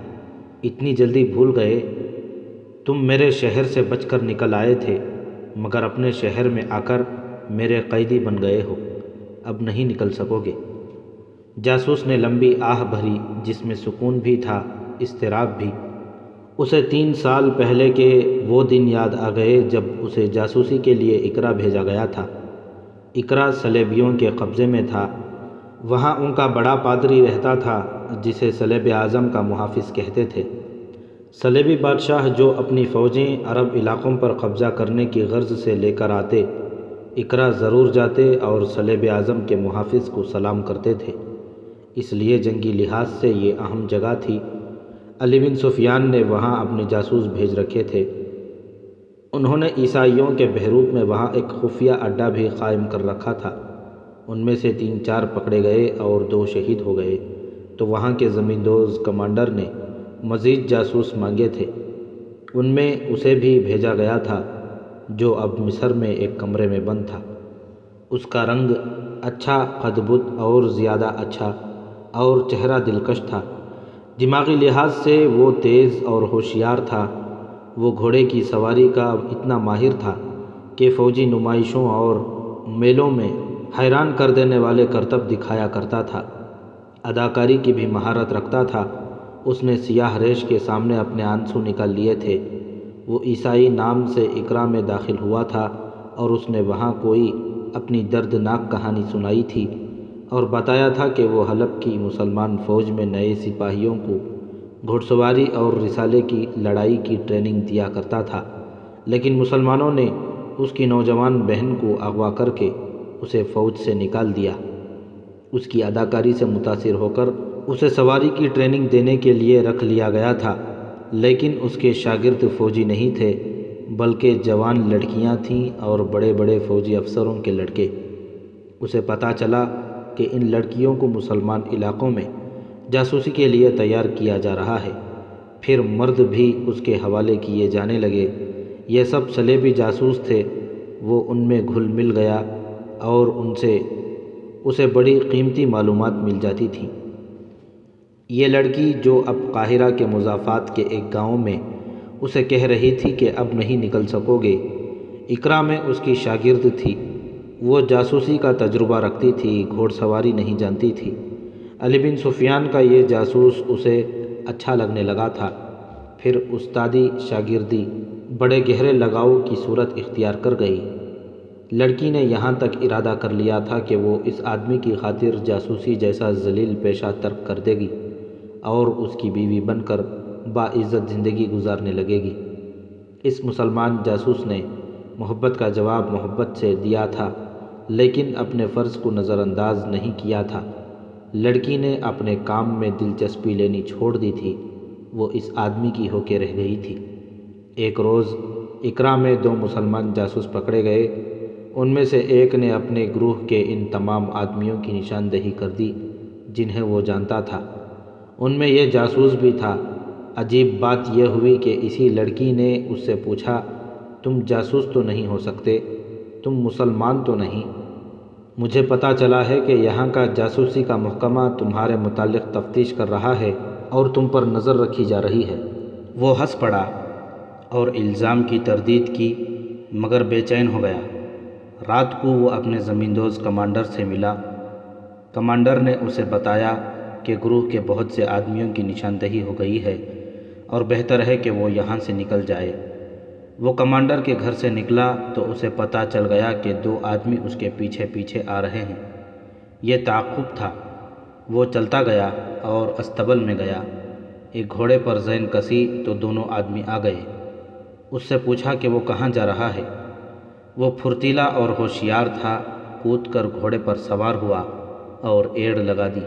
اتنی جلدی بھول گئے؟ تم میرے شہر سے بچ کر نکل آئے تھے، مگر اپنے شہر میں آ کر میرے قیدی بن گئے ہو، اب نہیں نکل سکو گے۔ جاسوس نے لمبی آہ بھری، جس میں سکون بھی تھا، اضطراب بھی۔ اسے 3 سال پہلے کے وہ دن یاد آ گئے جب اسے جاسوسی کے لیے اقرا بھیجا گیا تھا۔ اقرا صلیبیوں کے قبضے میں تھا۔ وہاں ان کا بڑا پادری رہتا تھا جسے صلیب اعظم کا محافظ کہتے تھے۔ صلیبی بادشاہ جو اپنی فوجیں عرب علاقوں پر قبضہ کرنے کی غرض سے لے کر آتے، اقرا ضرور جاتے اور صلیب اعظم کے محافظ کو سلام کرتے تھے، اس لیے جنگی لحاظ سے یہ اہم جگہ تھی۔ علی بن سفیان نے وہاں اپنے جاسوس بھیج رکھے تھے۔ انہوں نے عیسائیوں کے بحروب میں وہاں ایک خفیہ اڈہ بھی قائم کر رکھا تھا۔ ان میں سے 3-4 پکڑے گئے اور 2 شہید ہو گئے، تو وہاں کے زمیندوز کمانڈر نے مزید جاسوس مانگے تھے۔ ان میں اسے بھی بھیجا گیا تھا جو اب مصر میں ایک کمرے میں بند تھا۔ اس کا رنگ اچھا، قد بد اور زیادہ اچھا، اور چہرہ دلکش تھا۔ دماغی لحاظ سے وہ تیز اور ہوشیار تھا۔ وہ گھوڑے کی سواری کا اتنا ماہر تھا کہ فوجی نمائشوں اور میلوں میں حیران کر دینے والے کرتب دکھایا کرتا تھا۔ اداکاری کی بھی مہارت رکھتا تھا۔ اس نے سیاہ ریش کے سامنے اپنے آنسو نکال لیے تھے۔ وہ عیسائی نام سے اقرا میں داخل ہوا تھا اور اس نے وہاں کوئی اپنی دردناک کہانی سنائی تھی اور بتایا تھا کہ وہ حلب کی مسلمان فوج میں نئے سپاہیوں کو گھڑ سواری اور رسالے کی لڑائی کی ٹریننگ دیا کرتا تھا، لیکن مسلمانوں نے اس کی نوجوان بہن کو اغوا کر کے اسے فوج سے نکال دیا۔ اس کی اداکاری سے متاثر ہو کر اسے سواری کی ٹریننگ دینے کے لیے رکھ لیا گیا تھا، لیکن اس کے شاگرد فوجی نہیں تھے بلکہ جوان لڑکیاں تھیں اور بڑے بڑے فوجی افسروں کے لڑکے۔ اسے پتہ چلا کہ ان لڑکیوں کو مسلمان علاقوں میں جاسوسی کے لیے تیار کیا جا رہا ہے، پھر مرد بھی اس کے حوالے کیے جانے لگے۔ یہ سب صلیبی جاسوس تھے۔ وہ ان میں گھل مل گیا اور ان سے اسے بڑی قیمتی معلومات مل جاتی تھیں۔ یہ لڑکی جو اب قاہرہ کے مضافات کے ایک گاؤں میں اسے کہہ رہی تھی کہ اب نہیں نکل سکو گے، اقرا میں اس کی شاگرد تھی۔ وہ جاسوسی کا تجربہ رکھتی تھی، گھوڑ سواری نہیں جانتی تھی۔ علی بن سفیان کا یہ جاسوس اسے اچھا لگنے لگا تھا۔ پھر استادی شاگردی بڑے گہرے لگاؤ کی صورت اختیار کر گئی۔ لڑکی نے یہاں تک ارادہ کر لیا تھا کہ وہ اس آدمی کی خاطر جاسوسی جیسا ذلیل پیشہ ترک کر دے گی اور اس کی بیوی بن کر باعزت زندگی گزارنے لگے گی۔ اس مسلمان جاسوس نے محبت کا جواب محبت سے دیا تھا، لیکن اپنے فرض کو نظر انداز نہیں کیا تھا۔ لڑکی نے اپنے کام میں دلچسپی لینی چھوڑ دی تھی، وہ اس آدمی کی ہو کے رہ گئی تھی۔ ایک روز اقرا میں 2 مسلمان جاسوس پکڑے گئے۔ ان میں سے ایک نے اپنے گروہ کے ان تمام آدمیوں کی نشاندہی کر دی جنہیں وہ جانتا تھا۔ ان میں یہ جاسوس بھی تھا۔ عجیب بات یہ ہوئی کہ اسی لڑکی نے اس سے پوچھا، تم جاسوس تو نہیں ہو سکتے، تم مسلمان تو نہیں؟ مجھے پتہ چلا ہے کہ یہاں کا جاسوسی کا محکمہ تمہارے متعلق تفتیش کر رہا ہے اور تم پر نظر رکھی جا رہی ہے۔ وہ ہنس پڑا اور الزام کی تردید کی، مگر بے چین ہو گیا۔ رات کو وہ اپنے زمیندوز کمانڈر سے ملا۔ کمانڈر نے اسے بتایا کہ گروہ کے بہت سے آدمیوں کی نشاندہی ہو گئی ہے اور بہتر ہے کہ وہ یہاں سے نکل جائے۔ وہ کمانڈر کے گھر سے نکلا تو اسے پتہ چل گیا کہ 2 آدمی اس کے پیچھے پیچھے آ رہے ہیں۔ یہ تعاقب تھا۔ وہ چلتا گیا اور استبل میں گیا۔ ایک گھوڑے پر زین کسی تو دونوں آدمی آ گئے۔ اس سے پوچھا کہ وہ کہاں جا رہا ہے۔ وہ پھرتیلا اور ہوشیار تھا، کود کر گھوڑے پر سوار ہوا اور ایڑ لگا دی۔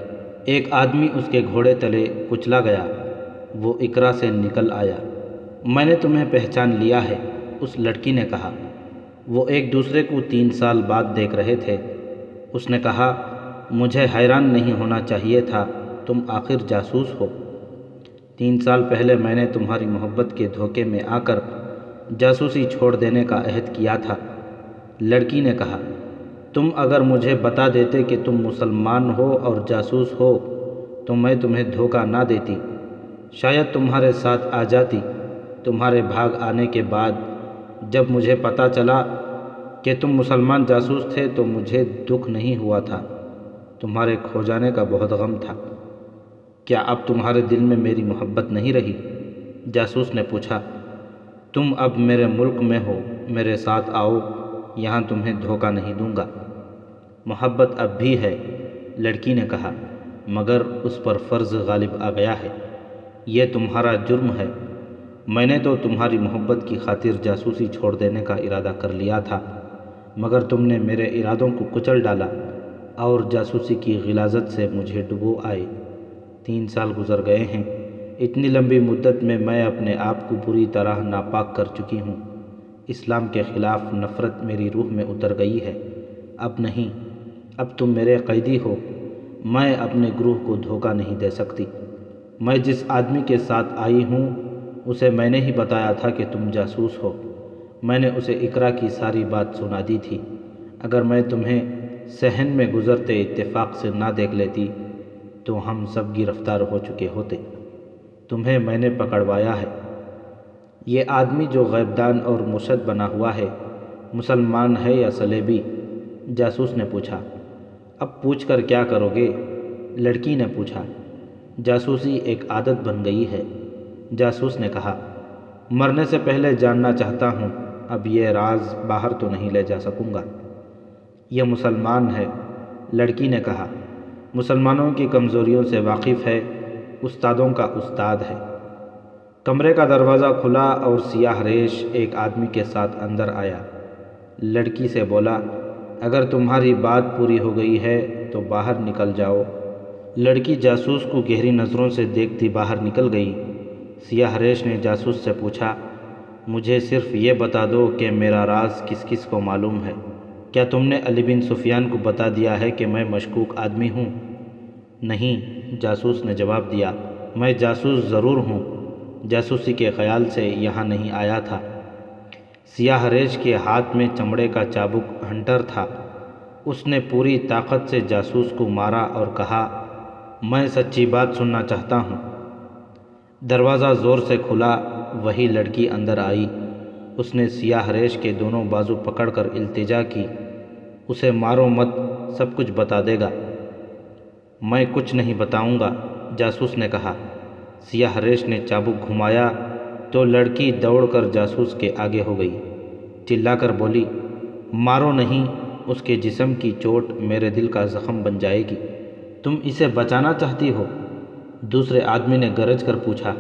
ایک آدمی اس کے گھوڑے تلے کچلا گیا۔ وہ اقرا سے نکل آیا۔ میں نے تمہیں پہچان لیا ہے، اس لڑکی نے کہا۔ وہ ایک دوسرے کو 3 سال بعد دیکھ رہے تھے۔ اس نے کہا، مجھے حیران نہیں ہونا چاہیے تھا، تم آخر جاسوس ہو۔ 3 سال پہلے میں نے تمہاری محبت کے دھوکے میں آ کر جاسوسی چھوڑ دینے کا عہد کیا تھا۔ لڑکی نے کہا، تم اگر مجھے بتا دیتے کہ تم مسلمان ہو اور جاسوس ہو تو میں تمہیں دھوکہ نہ دیتی، شاید تمہارے ساتھ آ جاتی۔ تمہارے بھاگ آنے کے بعد جب مجھے پتہ چلا کہ تم مسلمان جاسوس تھے تو مجھے دکھ نہیں ہوا تھا، تمہارے کھو جانے کا بہت غم تھا۔ کیا اب تمہارے دل میں میری محبت نہیں رہی؟ جاسوس نے پوچھا۔ تم اب میرے ملک میں ہو، میرے ساتھ آؤ، یہاں تمہیں دھوکہ نہیں دوں گا۔ محبت اب بھی ہے، لڑکی نے کہا، مگر اس پر فرض غالب آ گیا ہے۔ یہ تمہارا جرم ہے۔ میں نے تو تمہاری محبت کی خاطر جاسوسی چھوڑ دینے کا ارادہ کر لیا تھا، مگر تم نے میرے ارادوں کو کچل ڈالا اور جاسوسی کی غلاظت سے مجھے ڈبو آئے۔ 3 سال گزر گئے ہیں۔ اتنی لمبی مدت میں میں اپنے آپ کو پوری طرح ناپاک کر چکی ہوں۔ اسلام کے خلاف نفرت میری روح میں اتر گئی ہے۔ اب نہیں، اب تم میرے قیدی ہو۔ میں اپنے گروہ کو دھوکہ نہیں دے سکتی۔ میں جس آدمی کے ساتھ آئی ہوں اسے میں نے ہی بتایا تھا کہ تم جاسوس ہو۔ میں نے اسے اقرا کی ساری بات سنا دی تھی۔ اگر میں تمہیں صحن میں گزرتے اتفاق سے نہ دیکھ لیتی تو ہم سب گرفتار ہو چکے ہوتے۔ تمہیں میں نے پکڑوایا ہے۔ یہ آدمی جو غیبدان اور مرشد بنا ہوا ہے، مسلمان ہے یا صلیبی؟ جاسوس نے پوچھا۔ اب پوچھ کر کیا کرو گے؟ لڑکی نے پوچھا۔ جاسوسی ایک عادت بن گئی ہے، جاسوس نے کہا۔ مرنے سے پہلے جاننا چاہتا ہوں، اب یہ راز باہر تو نہیں لے جا سکوں گا۔ یہ مسلمان ہے۔ لڑکی نے کہا، مسلمانوں کی کمزوریوں سے واقف ہے، استادوں کا استاد ہے۔ کمرے کا دروازہ کھلا اور سیاہ ریش ایک آدمی کے ساتھ اندر آیا۔ لڑکی سے بولا، اگر تمہاری بات پوری ہو گئی ہے تو باہر نکل جاؤ۔ لڑکی جاسوس کو گہری نظروں سے دیکھتی باہر نکل گئی۔ سیاہ ریش نے جاسوس سے پوچھا، مجھے صرف یہ بتا دو کہ میرا راز کس کس کو معلوم ہے؟ کیا تم نے علی بن سفیان کو بتا دیا ہے کہ میں مشکوک آدمی ہوں؟ نہیں، جاسوس نے جواب دیا، میں جاسوس ضرور ہوں، جاسوسی کے خیال سے یہاں نہیں آیا تھا۔ سیاہ ریش کے ہاتھ میں چمڑے کا چابک ہنٹر تھا۔ اس نے پوری طاقت سے جاسوس کو مارا اور کہا، میں سچی بات سننا چاہتا ہوں۔ دروازہ زور سے کھلا، وہی لڑکی اندر آئی۔ اس نے سیاہ ریش کے دونوں بازو پکڑ کر التجا کی، اسے مارو مت، سب کچھ بتا دے گا۔ میں کچھ نہیں بتاؤں گا، جاسوس نے کہا۔ سیاہ ریش نے چابک گھمایا تو لڑکی دوڑ کر جاسوس کے آگے ہو گئی، چلا کر بولی، مارو نہیں، اس کے جسم کی چوٹ میرے دل کا زخم بن جائے گی۔ تم اسے بچانا چاہتی ہو؟ دوسرے آدمی نے گرج کر پوچھا۔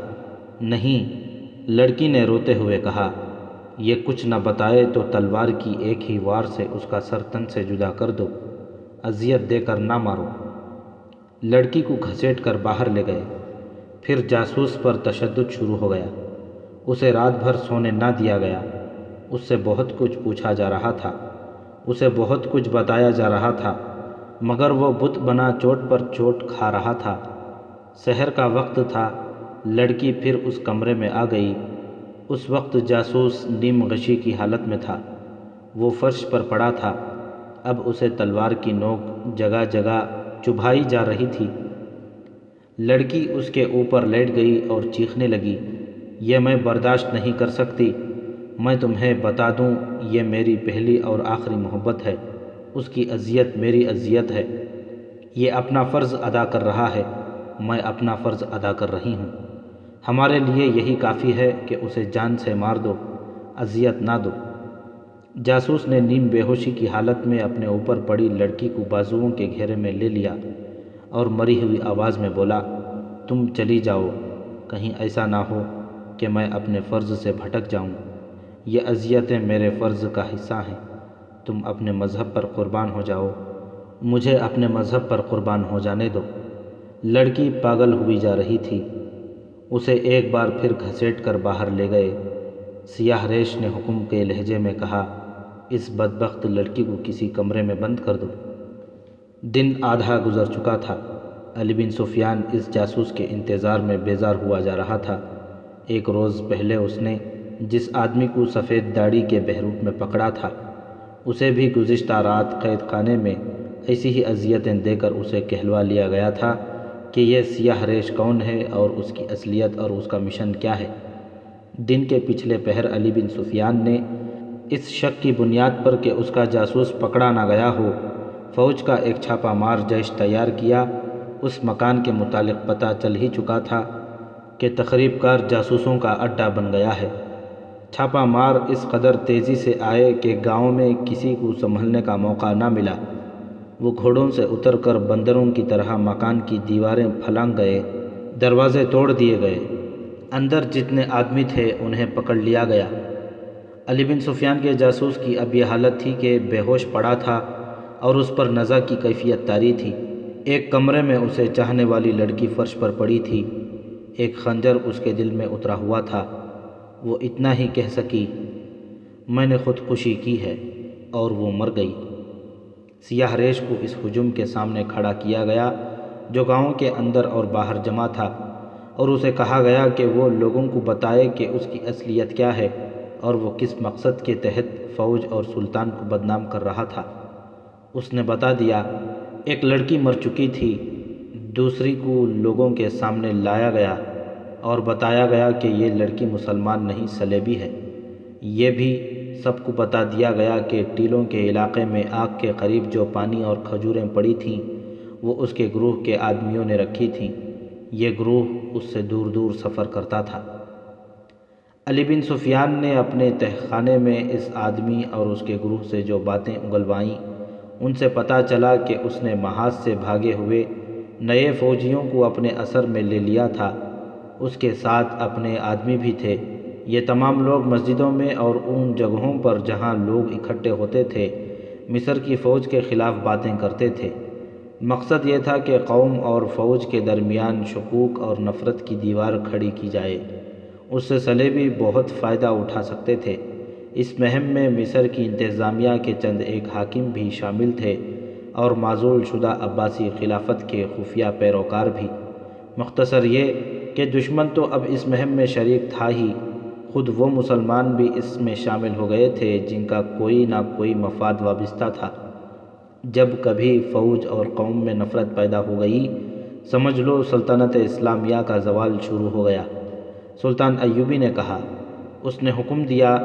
نہیں، لڑکی نے روتے ہوئے کہا، یہ کچھ نہ بتائے تو تلوار کی ایک ہی وار سے اس کا سر تن سے جدا کر دو، اذیت دے کر نہ مارو۔ لڑکی کو گھسیٹ کر باہر لے گئے۔ پھر جاسوس پر تشدد شروع ہو گیا۔ اسے رات بھر سونے نہ دیا گیا۔ اس سے بہت کچھ پوچھا جا رہا تھا، اسے بہت کچھ بتایا جا رہا تھا، مگر وہ بت بنا چوٹ پر چوٹ کھا رہا تھا۔ سحر کا وقت تھا، لڑکی پھر اس کمرے میں آ گئی۔ اس وقت جاسوس نیم غشی کی حالت میں تھا، وہ فرش پر پڑا تھا۔ اب اسے تلوار کی نوک جگہ جگہ چبھائی جا رہی تھی۔ لڑکی اس کے اوپر لیٹ گئی اور چیخنے لگی، یہ میں برداشت نہیں کر سکتی، میں تمہیں بتا دوں یہ میری پہلی اور آخری محبت ہے، اس کی اذیت میری اذیت ہے، یہ اپنا فرض ادا کر رہا ہے، میں اپنا فرض ادا کر رہی ہوں، ہمارے لیے یہی کافی ہے کہ اسے جان سے مار دو، اذیت نہ دو۔ جاسوس نے نیم بے ہوشی کی حالت میں اپنے اوپر پڑی لڑکی کو بازوؤں کے گھیرے میں لے لیا اور مری ہوئی آواز میں بولا، تم چلی جاؤ، کہیں ایسا نہ ہو کہ میں اپنے فرض سے بھٹک جاؤں، یہ اذیتیں میرے فرض کا حصہ ہیں، تم اپنے مذہب پر قربان ہو جاؤ، مجھے اپنے مذہب پر قربان ہو جانے دو۔ لڑکی پاگل ہوئی جا رہی تھی۔ اسے ایک بار پھر گھسیٹ کر باہر لے گئے۔ سیاہ ریش نے حکم کے لہجے میں کہا، اس بدبخت لڑکی کو کسی کمرے میں بند کر دو۔ دن آدھا گزر چکا تھا۔ علی بن سفیان اس جاسوس کے انتظار میں بیزار ہوا جا رہا تھا۔ ایک روز پہلے اس نے جس آدمی کو سفید داڑھی کے بہروپ میں پکڑا تھا، اسے بھی گزشتہ رات قید خانے میں ایسی ہی اذیتیں دے کر اسے کہلوا لیا گیا تھا کہ یہ سیاہ ریش کون ہے اور اس کی اصلیت اور اس کا مشن کیا ہے۔ دن کے پچھلے پہر علی بن سفیان نے اس شک کی بنیاد پر کہ اس کا جاسوس پکڑا نہ گیا ہو، فوج کا ایک چھاپہ مار جیش تیار کیا۔ اس مکان کے متعلق پتہ چل ہی چکا تھا کہ تخریب کار جاسوسوں کا اڈہ بن گیا ہے۔ چھاپہ مار اس قدر تیزی سے آئے کہ گاؤں میں کسی کو سنبھلنے کا موقع نہ ملا۔ وہ گھوڑوں سے اتر کر بندروں کی طرح مکان کی دیواریں پھلانگ گئے، دروازے توڑ دیے گئے، اندر جتنے آدمی تھے انہیں پکڑ لیا گیا۔ علی بن سفیان کے جاسوس کی اب یہ حالت تھی کہ بے ہوش پڑا تھا اور اس پر نزع کی کیفیت طاری تھی۔ ایک کمرے میں اسے چاہنے والی لڑکی فرش پر پڑی تھی، ایک خنجر اس کے دل میں اترا ہوا تھا۔ وہ اتنا ہی کہہ سکی، میں نے خودکشی کی ہے، اور وہ مر گئی۔ سیاہ ریش کو اس ہجوم کے سامنے کھڑا کیا گیا جو گاؤں کے اندر اور باہر جمع تھا، اور اسے کہا گیا کہ وہ لوگوں کو بتائے کہ اس کی اصلیت کیا ہے اور وہ کس مقصد کے تحت فوج اور سلطان کو بدنام کر رہا تھا۔ اس نے بتا دیا، ایک لڑکی مر چکی تھی، دوسری کو لوگوں کے سامنے لایا گیا اور بتایا گیا کہ یہ لڑکی مسلمان نہیں صلیبی ہے۔ یہ بھی سب کو بتا دیا گیا کہ ٹیلوں کے علاقے میں آگ کے قریب جو پانی اور کھجوریں پڑی تھیں وہ اس کے گروہ کے آدمیوں نے رکھی تھیں۔ یہ گروہ اس سے دور دور سفر کرتا تھا۔ علی بن سفیان نے اپنے تہہ خانے میں اس آدمی اور اس کے گروہ سے جو باتیں اگلوائیں ان سے پتہ چلا کہ اس نے محاذ سے بھاگے ہوئے نئے فوجیوں کو اپنے اثر میں لے لیا تھا۔ اس کے ساتھ اپنے آدمی بھی تھے۔ یہ تمام لوگ مسجدوں میں اور ان جگہوں پر جہاں لوگ اکٹھے ہوتے تھے مصر کی فوج کے خلاف باتیں کرتے تھے۔ مقصد یہ تھا کہ قوم اور فوج کے درمیان شکوک اور نفرت کی دیوار کھڑی کی جائے۔ اس سے صلیبی بہت فائدہ اٹھا سکتے تھے۔ اس مہم میں مصر کی انتظامیہ کے چند ایک حاکم بھی شامل تھے اور معزول شدہ عباسی خلافت کے خفیہ پیروکار بھی۔ مختصر یہ کہ دشمن تو اب اس مہم میں شریک تھا ہی، خود وہ مسلمان بھی اس میں شامل ہو گئے تھے جن کا کوئی نہ کوئی مفاد وابستہ تھا۔ جب کبھی فوج اور قوم میں نفرت پیدا ہو گئی، سمجھ لو سلطنت اسلامیہ کا زوال شروع ہو گیا۔ سلطان ایوبی نے کہا، اس نے حکم دیا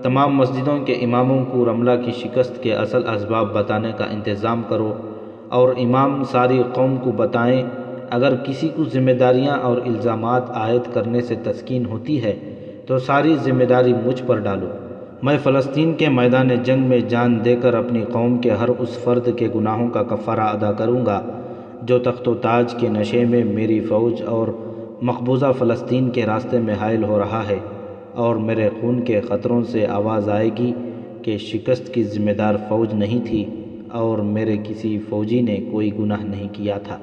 تمام مسجدوں کے اماموں کو رملہ کی شکست کے اصل اسباب بتانے کا انتظام کرو، اور امام ساری قوم کو بتائیں اگر کسی کو ذمہ داریاں اور الزامات عائد کرنے سے تسکین ہوتی ہے تو ساری ذمہ داری مجھ پر ڈالو۔ میں فلسطین کے میدان جنگ میں جان دے کر اپنی قوم کے ہر اس فرد کے گناہوں کا کفارہ ادا کروں گا جو تخت و تاج کے نشے میں میری فوج اور مقبوضہ فلسطین کے راستے میں حائل ہو رہا ہے، اور میرے خون کے قطروں سے آواز آئے گی کہ شکست کی ذمہ دار فوج نہیں تھی اور میرے کسی فوجی نے کوئی گناہ نہیں کیا تھا۔